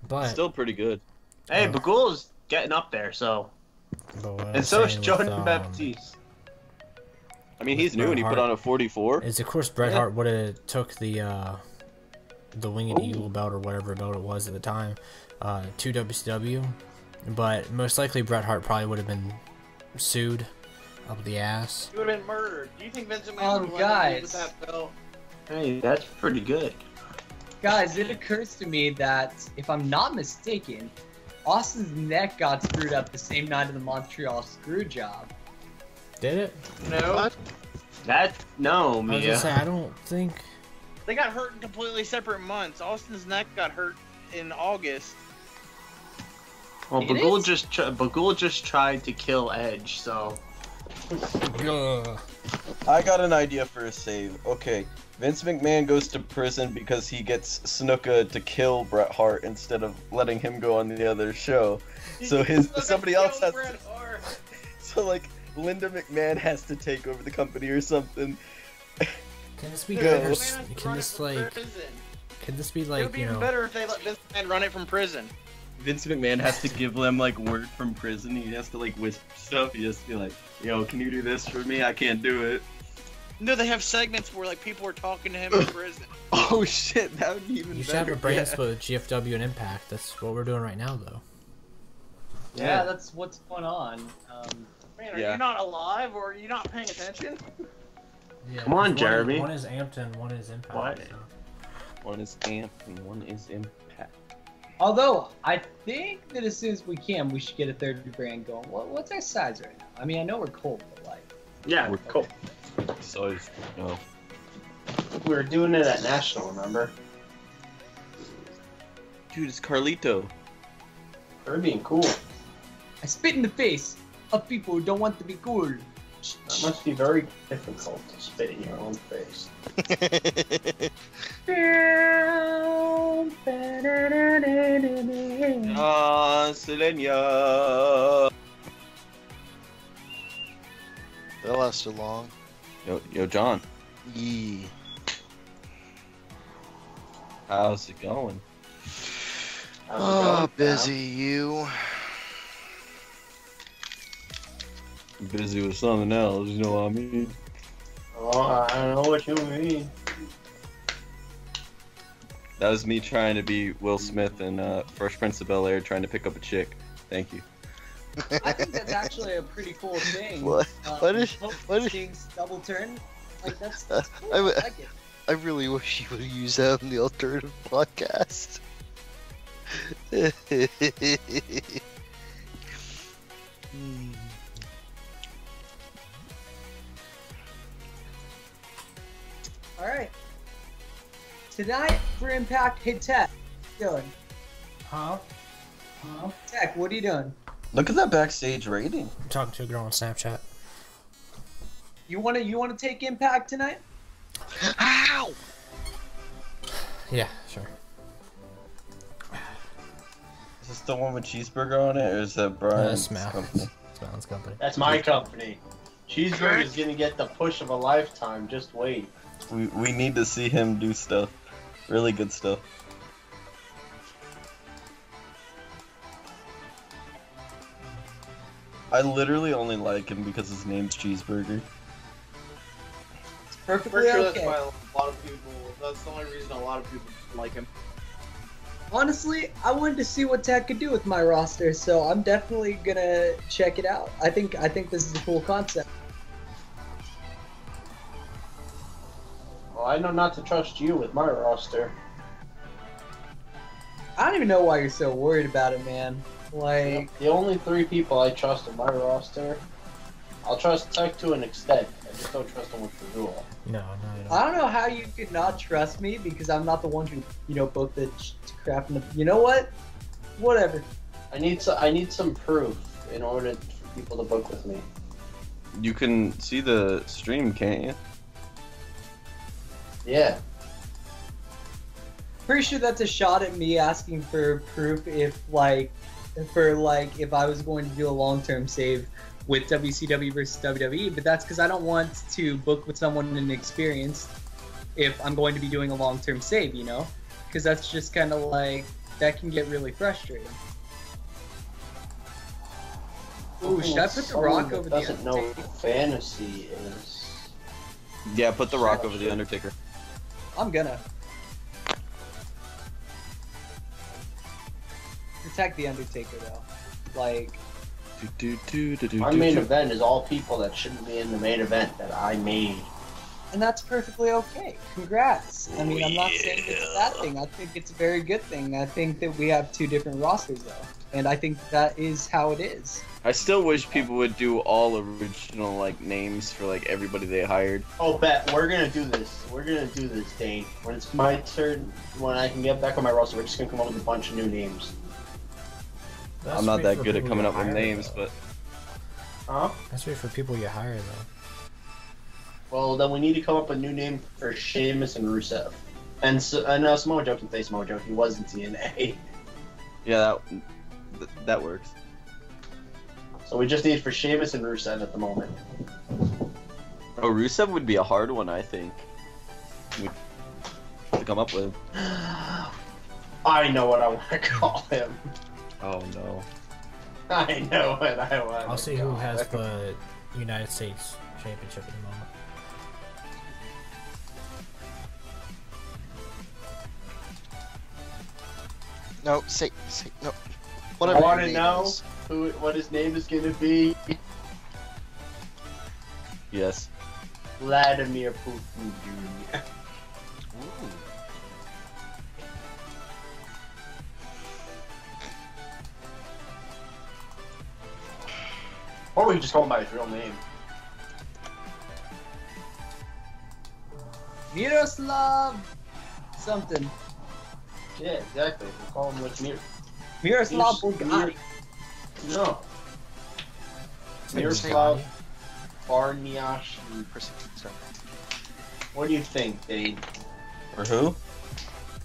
But Still pretty good. Hey, Bagul's getting up there, so. But what And I'm so is saying Jordan with, Baptiste. I mean, he's With new and Bret he Hart. put on a 44. Is of course Bret Yeah. Hart would have took the Winged Eagle belt or whatever belt it was at the time to WCW, but most likely Bret Hart probably would have been sued up the ass. He would have been murdered. Do you think Vince McMahon would let him guys. leave with that belt? Hey, that's pretty good. Guys, it occurs to me that, if I'm not mistaken, Austin's neck got screwed up the same night of the Montreal screw job. Did it? No. What? No, I was Mia. gonna say I don't think. They got hurt in completely separate months. Austin's neck got hurt in August. Well, It Bagul just tried to kill Edge, so. Ugh. I got an idea for a save. Okay, Vince McMahon goes to prison because he gets Snuka to kill Bret Hart instead of letting him go on the other show. So somebody else has to, so like Linda McMahon has to take over the company or something. Can this be Yeah. better? Vince McMahon has to Can run it this from like? prison. Can this be It like would be you even know? better if they let Vince McMahon run it from prison. Vince McMahon has to give them like word from prison. He has to like whisper stuff. He has to be like, "Yo, can you do this for me? I can't do it." No, they have segments where like people are talking to him in prison. Oh shit, that would be even You better. should have a brand Yeah. split with GFW and Impact. That's what we're doing right now, though. Yeah, that's what's going on. Man, are Yeah. you not alive or are you not paying attention? Yeah, Come on, Jeremy. One is Amped and one is Impact. What? So. One is Amp and one is Impact. Although, I think that as soon as we can, we should get a third brand going. What's our size right now? I mean, I know we're cold, but like... Yeah, We're cool. So it's no. We were doing it at National, remember? Dude, it's Carlito. Caribbean, cool. I spit in the face of people who don't want to be cool. That must be very difficult to spit in your own face. Selenia. That lasted long. Yo, John. Yee. How's it going? Oh, busy you. I'm busy with something else, you know what I mean? Oh, I don't know what you mean. That was me trying to be Will Smith in Fresh Prince of Bel-Air trying to pick up a chick. Thank you. I think that's actually a pretty cool thing. What? What is- Hope what is- King's double turn? Like, that's cool. I I would- like it. I really wish you would use that on the alternative podcast. Hmm. Alright. Tonight, for Impact, hey Tech, what are you doing? Huh? Tech, what are you doing? Look at that backstage rating. I'm talking to a girl on Snapchat. You wanna take Impact tonight? Ow! Yeah, sure. this the one with cheeseburger on it, or is that Brian's company? Smells company. That's my company. Cheeseburger's gonna get the push of a lifetime. Just wait. We need to see him do stuff, really good stuff. I literally only like him because his name's Cheeseburger. It's For perfectly sure, that's okay. why a lot of people. That's the only reason a lot of people like him. Honestly, I wanted to see what Tech could do with my roster, so I'm definitely gonna check it out. I think this is a cool concept. Well, I know not to trust you with my roster. I don't even know why you're so worried about it, man. Like, The only 3 people I trust in my roster, I'll trust Tech to an extent. I just don't trust him with the rule. No, I don't know how you could not trust me because I'm not the one who, booked the crap. You know what? Whatever. I need some proof in order for people to book with me. You can see the stream, can't you? Yeah. Pretty sure that's a shot at me asking for proof if I was going to do a long-term save with WCW versus WWE, but that's because I don't want to book with someone inexperienced if I'm going to be doing a long-term save, because that's just kind of like, that can get really frustrating. Ooh, should I put the Rock over the doesn't know Undertaker? what fantasy is. Yeah, put the Rock over the Undertaker. I'm gonna. Protect the Undertaker, though. Like, My main event is all people that shouldn't be in the main event that I made. and that's perfectly okay. Congrats. I mean, I'm not saying it's a bad thing. I think it's a very good thing. I think that we have 2 different rosters, though. And I think that is how it is. I still wish people would do all original names for everybody they hired. Oh, bet we're gonna do this. We're gonna do this, Dane. When it's my turn, when I can get back on my roster, we're just gonna come up with a bunch of new names. I'm not that good at coming up with names, but Huh? That's right for people you hire, though. Well, then we need to come up with a new name for Sheamus and Rusev. And Samoa Joe can say Samoa Joe. He was in TNA. yeah, that works. So we just need for Sheamus and Rusev at the moment. Oh, Rusev would be a hard one, I think. To come up with. I know what I want to call him. Oh no. I know what I want. I'll see who has the United States Championship at the moment. No, say no. I Whatever. want your to name know is. what his name is going to be. Yes. Vladimir Putin Jr. Ooh. Or we can just call him by his real name. Miroslav something. Yeah, exactly. We'll call him Miroslav Bulgari. No. Miroslav Barniashi. What do you think, Dane? For who?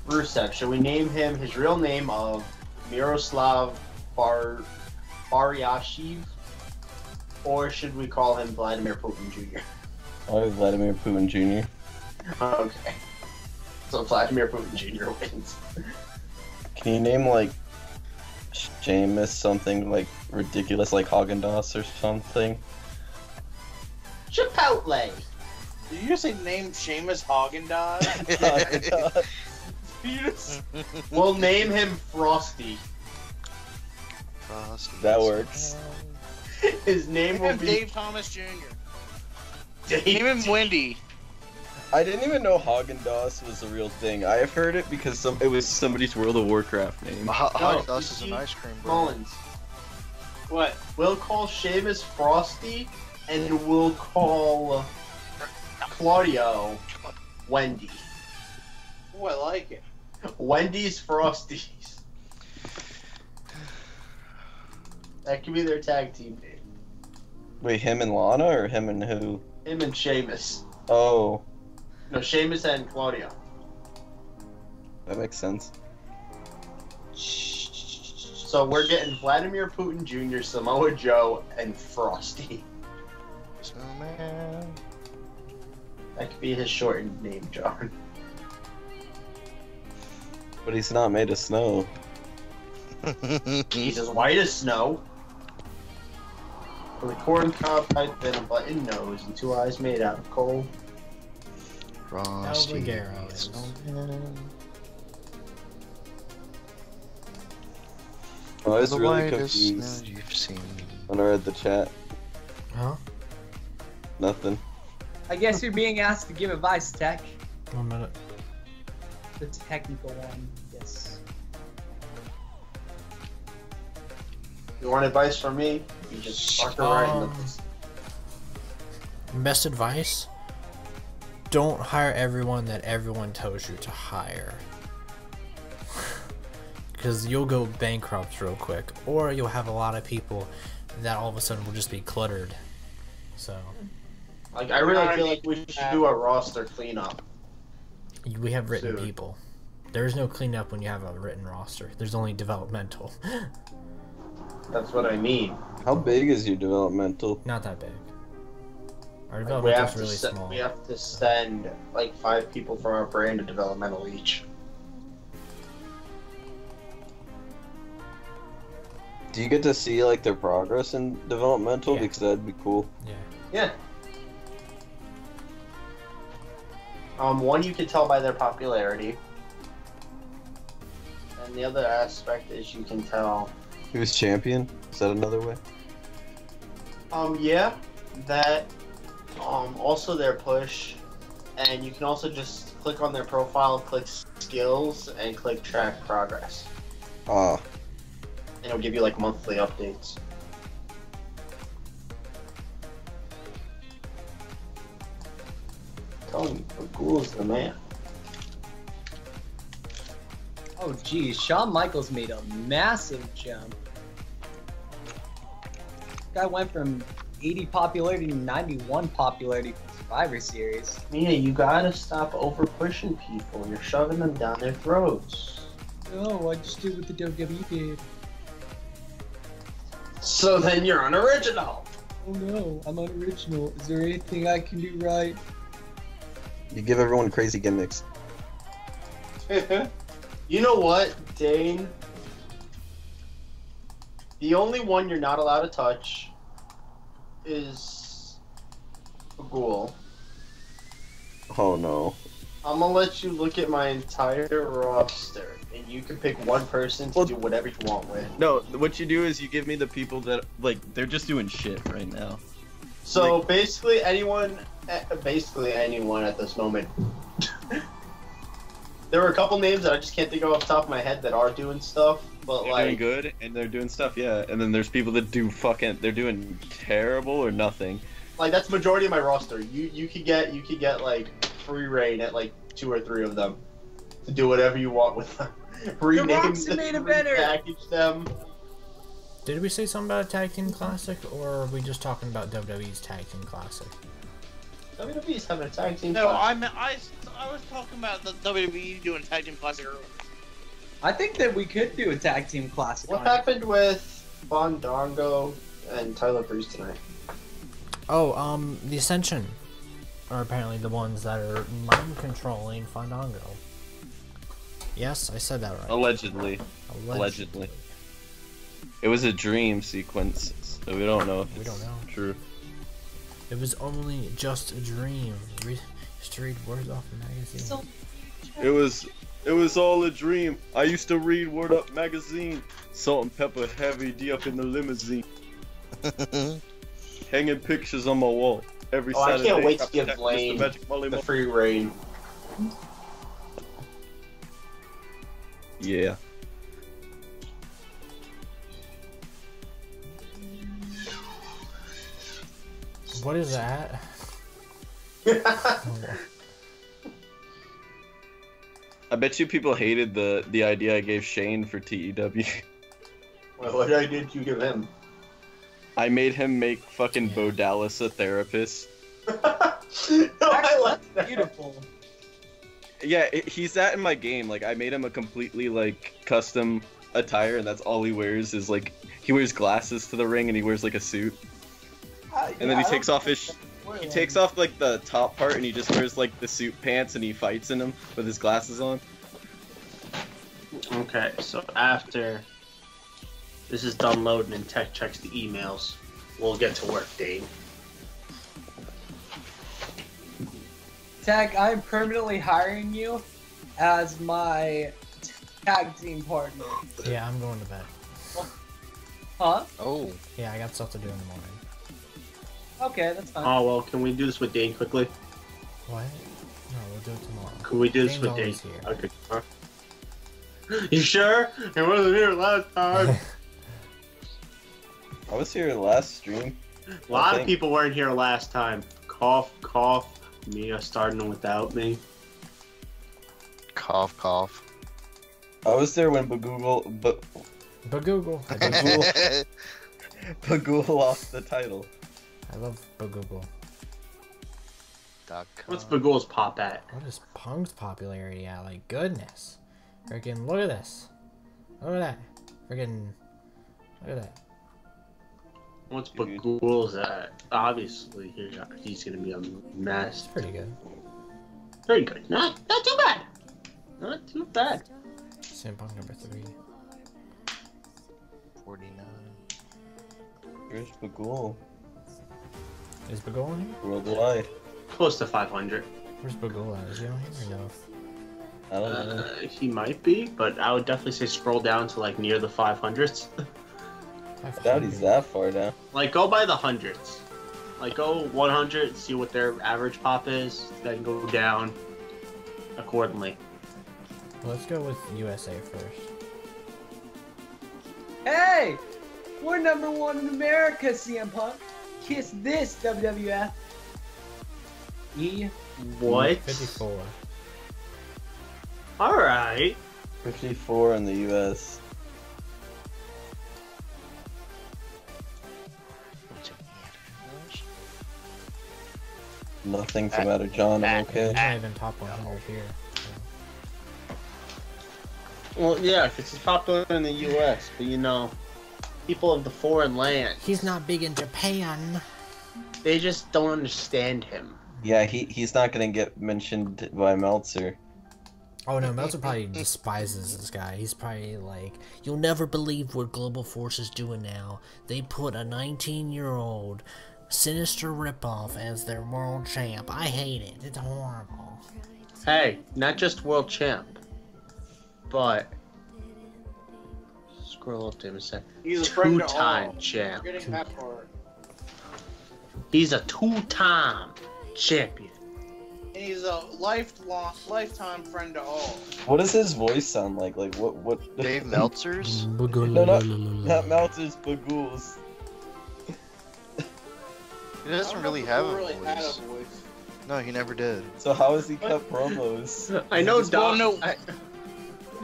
Rusev. Should we name him his real name of Miroslav Bariashiv? Or should we call him Vladimir Putin Jr.? Oh, Vladimir Putin Jr. Okay. So Vladimir Putin Jr. wins. Can you name Sheamus something ridiculous like Haagen-Dazs or something? Chipotle. Did you just say name Sheamus Haagen-Dazs? Haagen-Dazs. We'll name him Frosty. That works. His name will Name him be Dave Thomas Jr. Dave. Name him Wendy. I didn't even know Haagen-Dazs was a real thing. I have heard it because it was somebody's World of Warcraft name. Haagen-Dazs is an ice cream brand. Mullins. What? We'll call Sheamus Frosty, and we'll call Claudio Wendy. Oh, I like it. Wendy's Frosties. That could be their tag team name. Wait, him and Lana or him and who? Him and Sheamus. Oh, No, Sheamus and Claudio. that makes sense. So So we're getting Vladimir Putin Jr., Samoa Joe, and Frosty. Snowman. That could be his shortened name, John. But he's not made of snow. He's as white as snow. With a corn cob pipe and a button nose and 2 eyes made out of coal. Frosty. Ligero is. Snowman. I was The really whitest snow confused you've seen. when I read the chat. Huh? Nothing. I guess you're being asked to give advice, Tech. 1 minute. The technical one, yes. You want advice from me? You just start writing this. Best advice? Don't hire everyone that everyone tells you to hire. Because you'll go bankrupt real quick. Or you'll have a lot of people that all of a sudden will just be cluttered. So. Like, I really feel like we should do a roster cleanup. We have written Soon. people. There's no cleanup when you have a written roster. There's only developmental. That's what I mean. How big is your developmental? Not that big. Our We developmental have, is to really se- small. we have to send like 5 people from our brand to developmental each. Do you get to see like their progress in developmental? Yeah. Because that'd be cool. Yeah. One you can tell by their popularity. And the other aspect is you can tell. He was champion? Is that another way? Yeah, that. Also their push, and you can also just click on their profile, click skills, and click track progress, Ah, and it'll give you like monthly updates. Tell me, Bagul's the man. Oh, geez. Shawn Michaels made a massive jump. Guy went from 80 popularity to 91 popularity for Survivor Series. Mia, you gotta stop over pushing people. You're shoving them down their throats. No, I just did what the WWE did. So then you're unoriginal. Oh no, I'm unoriginal. Is there anything I can do right? you give everyone crazy gimmicks. You know what, Dane? The only one you're not allowed to touch is a ghoul. Oh no. I'm gonna let you look at my entire roster, and you can pick one person to do whatever you want with. No, what you do is you give me the people that, like, they're just doing shit right now. So Like- basically anyone at this moment. There were a couple names that I just can't think of off the top of my head that are doing stuff, but They're like doing good, and they're doing stuff, yeah. And then there's people that do they're doing terrible or nothing. like that's the majority of my roster. You could get like free reign at like 2 or 3 of them to do whatever you want with them. Rename Rock's them, main eventer. repackage them. Did we say something about a tag team classic, or are we just talking about WWE's tag team classic? WWE's having a tag team. No, class. I was talking about the WWE doing a tag team classic earlier. I think that we could do a tag team classic. What on it. happened with Bondongo and Tyler Breeze tonight? Oh, the Ascension are apparently the ones that are mind controlling Fandango. Yes, I said that right. Allegedly. Allegedly. It was a dream sequence, so we don't know if We it's don't know. true. It was only just a dream. Used to read words off the magazine. So- It was all a dream. I used to read Word Up magazine. Salt and pepper heavy D up in the limousine. Hanging pictures on my wall every Oh, I Saturday. can't wait to After give that, Blaine Mr. Magic Molly the Mo- free reign. Yeah. What is that? I bet you people hated the idea I gave Shane for TEW. What did you give him? I made him make fucking Bo Dallas a therapist. No, I like that. Beautiful. Yeah, he's that in my game. Like, I made him a completely, like, custom attire, and that's all he wears is like he wears glasses to the ring, and he wears like a suit, and then he takes off like the top part, and he just wears like the suit pants, and he fights in them with his glasses on. Okay, so after this is done loading and Tech checks the emails, we'll get to work, Dane. Tech, I'm permanently hiring you as my tag team partner. Yeah, I'm going to bed. Huh? Oh. Yeah, I got stuff to do in the morning. Okay, that's fine. Oh, well, can we do this with Dane quickly? What? No, we'll do it tomorrow. Can we do this Dane's with Dane? always here. Okay. Huh? You sure? He wasn't here last time. I was here last stream. A lot of people weren't here last time. Cough, cough. Mia starting without me. Cough, cough. I was there when Bagoogle lost the title. I love Bagoogle. What's Bagool's pop at? What is Pong's popularity at? Like, goodness. Freaking, look at this. Look at that. Freaking, look at that. What's Bagool's at? Obviously, he's gonna be a mess. It's pretty good. Very good. Not too bad. Not too bad. CM Punk number 3. 49. Where's Bagool? Is Bagul on here? Worldwide. Close to 500. Where's Bagul at? Is he on here or no? I don't know. He might be, but I would definitely say scroll down to like near the 500s. I doubt he's that far down. Like go by the hundreds. Like go 100, see what their average pop is, then go down accordingly. Let's go with USA first. Hey! We're number 1 in America, CM Punk. Kiss this, WWF. What? 54. Alright. 54 in the US. Nothing from out of John, I'm okay. He's not even top 100 here. Well, yeah, because he's popular in the U.S., but you know, people of the foreign land, He's not big in Japan. they just don't understand him. Yeah, he's not gonna get mentioned by Meltzer. Oh no, Meltzer probably despises this guy. He's probably like, you'll never believe what Global Force is doing now. They put a 19-year-old sinister ripoff as their world champ. I hate it. It's horrible. Hey, not just world champ, but scroll up to him a sec. He's a friend to all. Two-time champ. Forgetting that part. He's a two-time champion. And he's a lifetime friend to all. What does his voice sound like? Like what? Dave Meltzer's? No, not Meltzer's. Bagool's. He doesn't really have a Really had a voice. voice. No, he never did. So how has he cut promos? I know Dom. Well, no.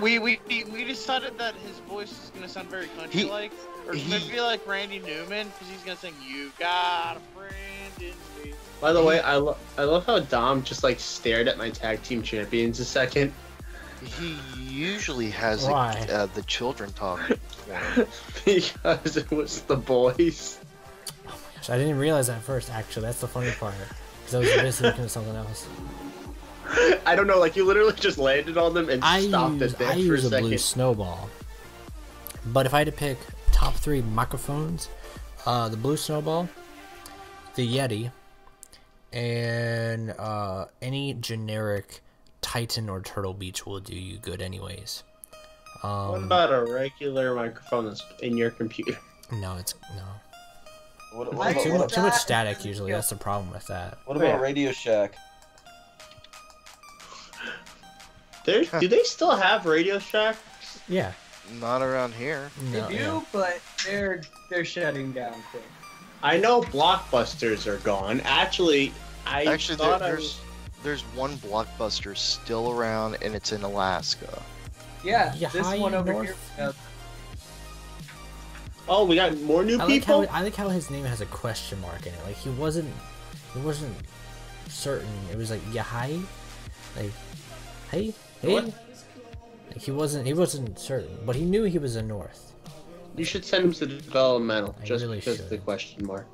We decided that his voice is gonna sound very country-like, or maybe like Randy Newman, because he's gonna sing "You Got a Friend in Me." By the way, I love how Dom just like stared at my tag team champions a second. He usually has Why? the children talk. Because it was the boys. Oh my gosh, I didn't realize that at first, actually. That's the funny part. Because I was busy looking at something else. I don't know, like you literally just landed on them and stopped it there I for a use a second. blue snowball. But if I had to pick top 3 microphones, the blue snowball, the Yeti, and any generic Titan or Turtle Beach will do you good anyways. What about a regular microphone that's in your computer? No, it's no. What Too about much static usually. That's the problem with that. what about Radio Shack? Do they still have Radio Shack? Yeah. Not around here. No, They do, yeah. but they're shutting down things. I know Blockbusters are gone. Actually, I thought there's one Blockbuster still around, and it's in Alaska. Yeah, Yeah, this high one over north. here. Oh, we got more new I people. like how his name has a question mark in it. Like he wasn't certain. It was like Yahai, like hey. What? Like he wasn't certain, but he knew he was a North. You should send him to the developmental, I just really because should. of the question mark.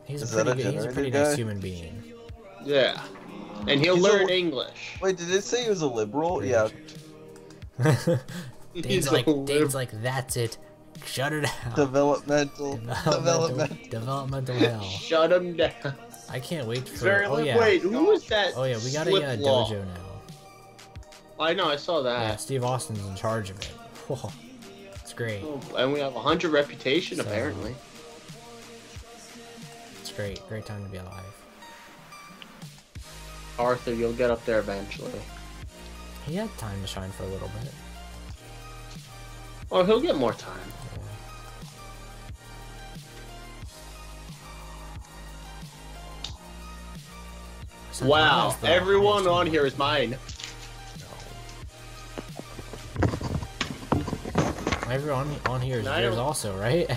He's Is a that pretty a good, he's a pretty generator nice guy? human being. Yeah. And he'll He's learn a- English. Wait, did it say he was a liberal? Yeah. Dane's like, that's it. Shut it down. Developmental. Developmental hell. Shut him down. I can't wait for. Very Oh yeah. Wait, who was that? Oh yeah, we got a slip law? dojo now. I know, I saw that. Yeah, Steve Austin's in charge of it. Whoa, it's great. Oh, and we have 100 reputation, So- apparently. It's great. Great time to be alive. Arthur, you'll get up there eventually. He had time to shine for a little bit. Oh, he'll get more time. So Wow, that's the everyone highest on one. here is mine. Everyone on here is No, I yours don't- also, right?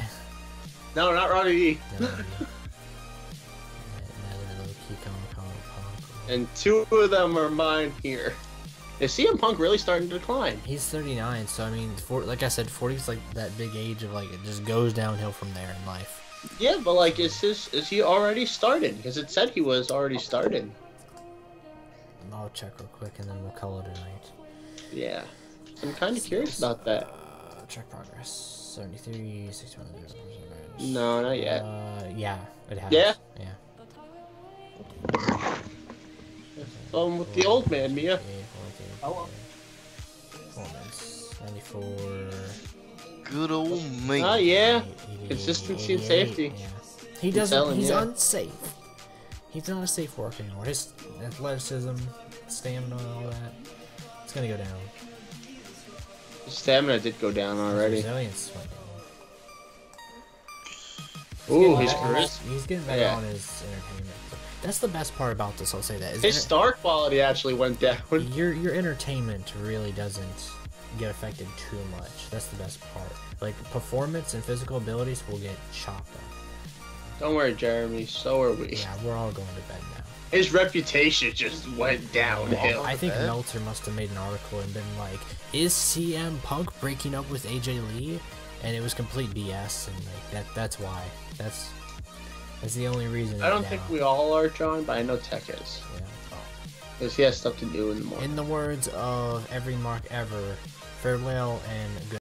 No, not Ronnie. And 2 of them are mine here. Is CM Punk really starting to decline? He's 39, so I mean, like I said, 40 is like that big age of like it just goes downhill from there in life. Yeah, but like, is he already started? Because it said he was already started. I'll check real quick and then we'll call it a night. Yeah, I'm kind of curious about that. Check progress. 73, 61. No, not yet. Yeah, it has. Yeah? Yeah. With the old man, Mia. Oh. 94. Good old me. Oh yeah, consistency and safety. Yeah. He doesn't. telling He's you. unsafe. He's not a safe work anymore. His athleticism, stamina, and all that. It's gonna go down. His stamina did go down His already. resilience went down. Ooh, He's his getting back- charisma. He's getting back Yeah. on his entertainment. That's the best part about this. I'll say that. Is His star quality actually went down. your entertainment really doesn't get affected too much. That's the best part. Like performance and physical abilities will get chopped up. Don't worry, Jeremy. So are we. Yeah, we're all going to bed now. His reputation just went downhill. I think Meltzer must have made an article and been like, "Is CM Punk breaking up with AJ Lee?" And it was complete BS, and like that's why. That's the only reason. I don't now. think we all are, John, but I know Tech is. Yeah. Because he has stuff to do in the morning. In the words of every mark ever, farewell and good.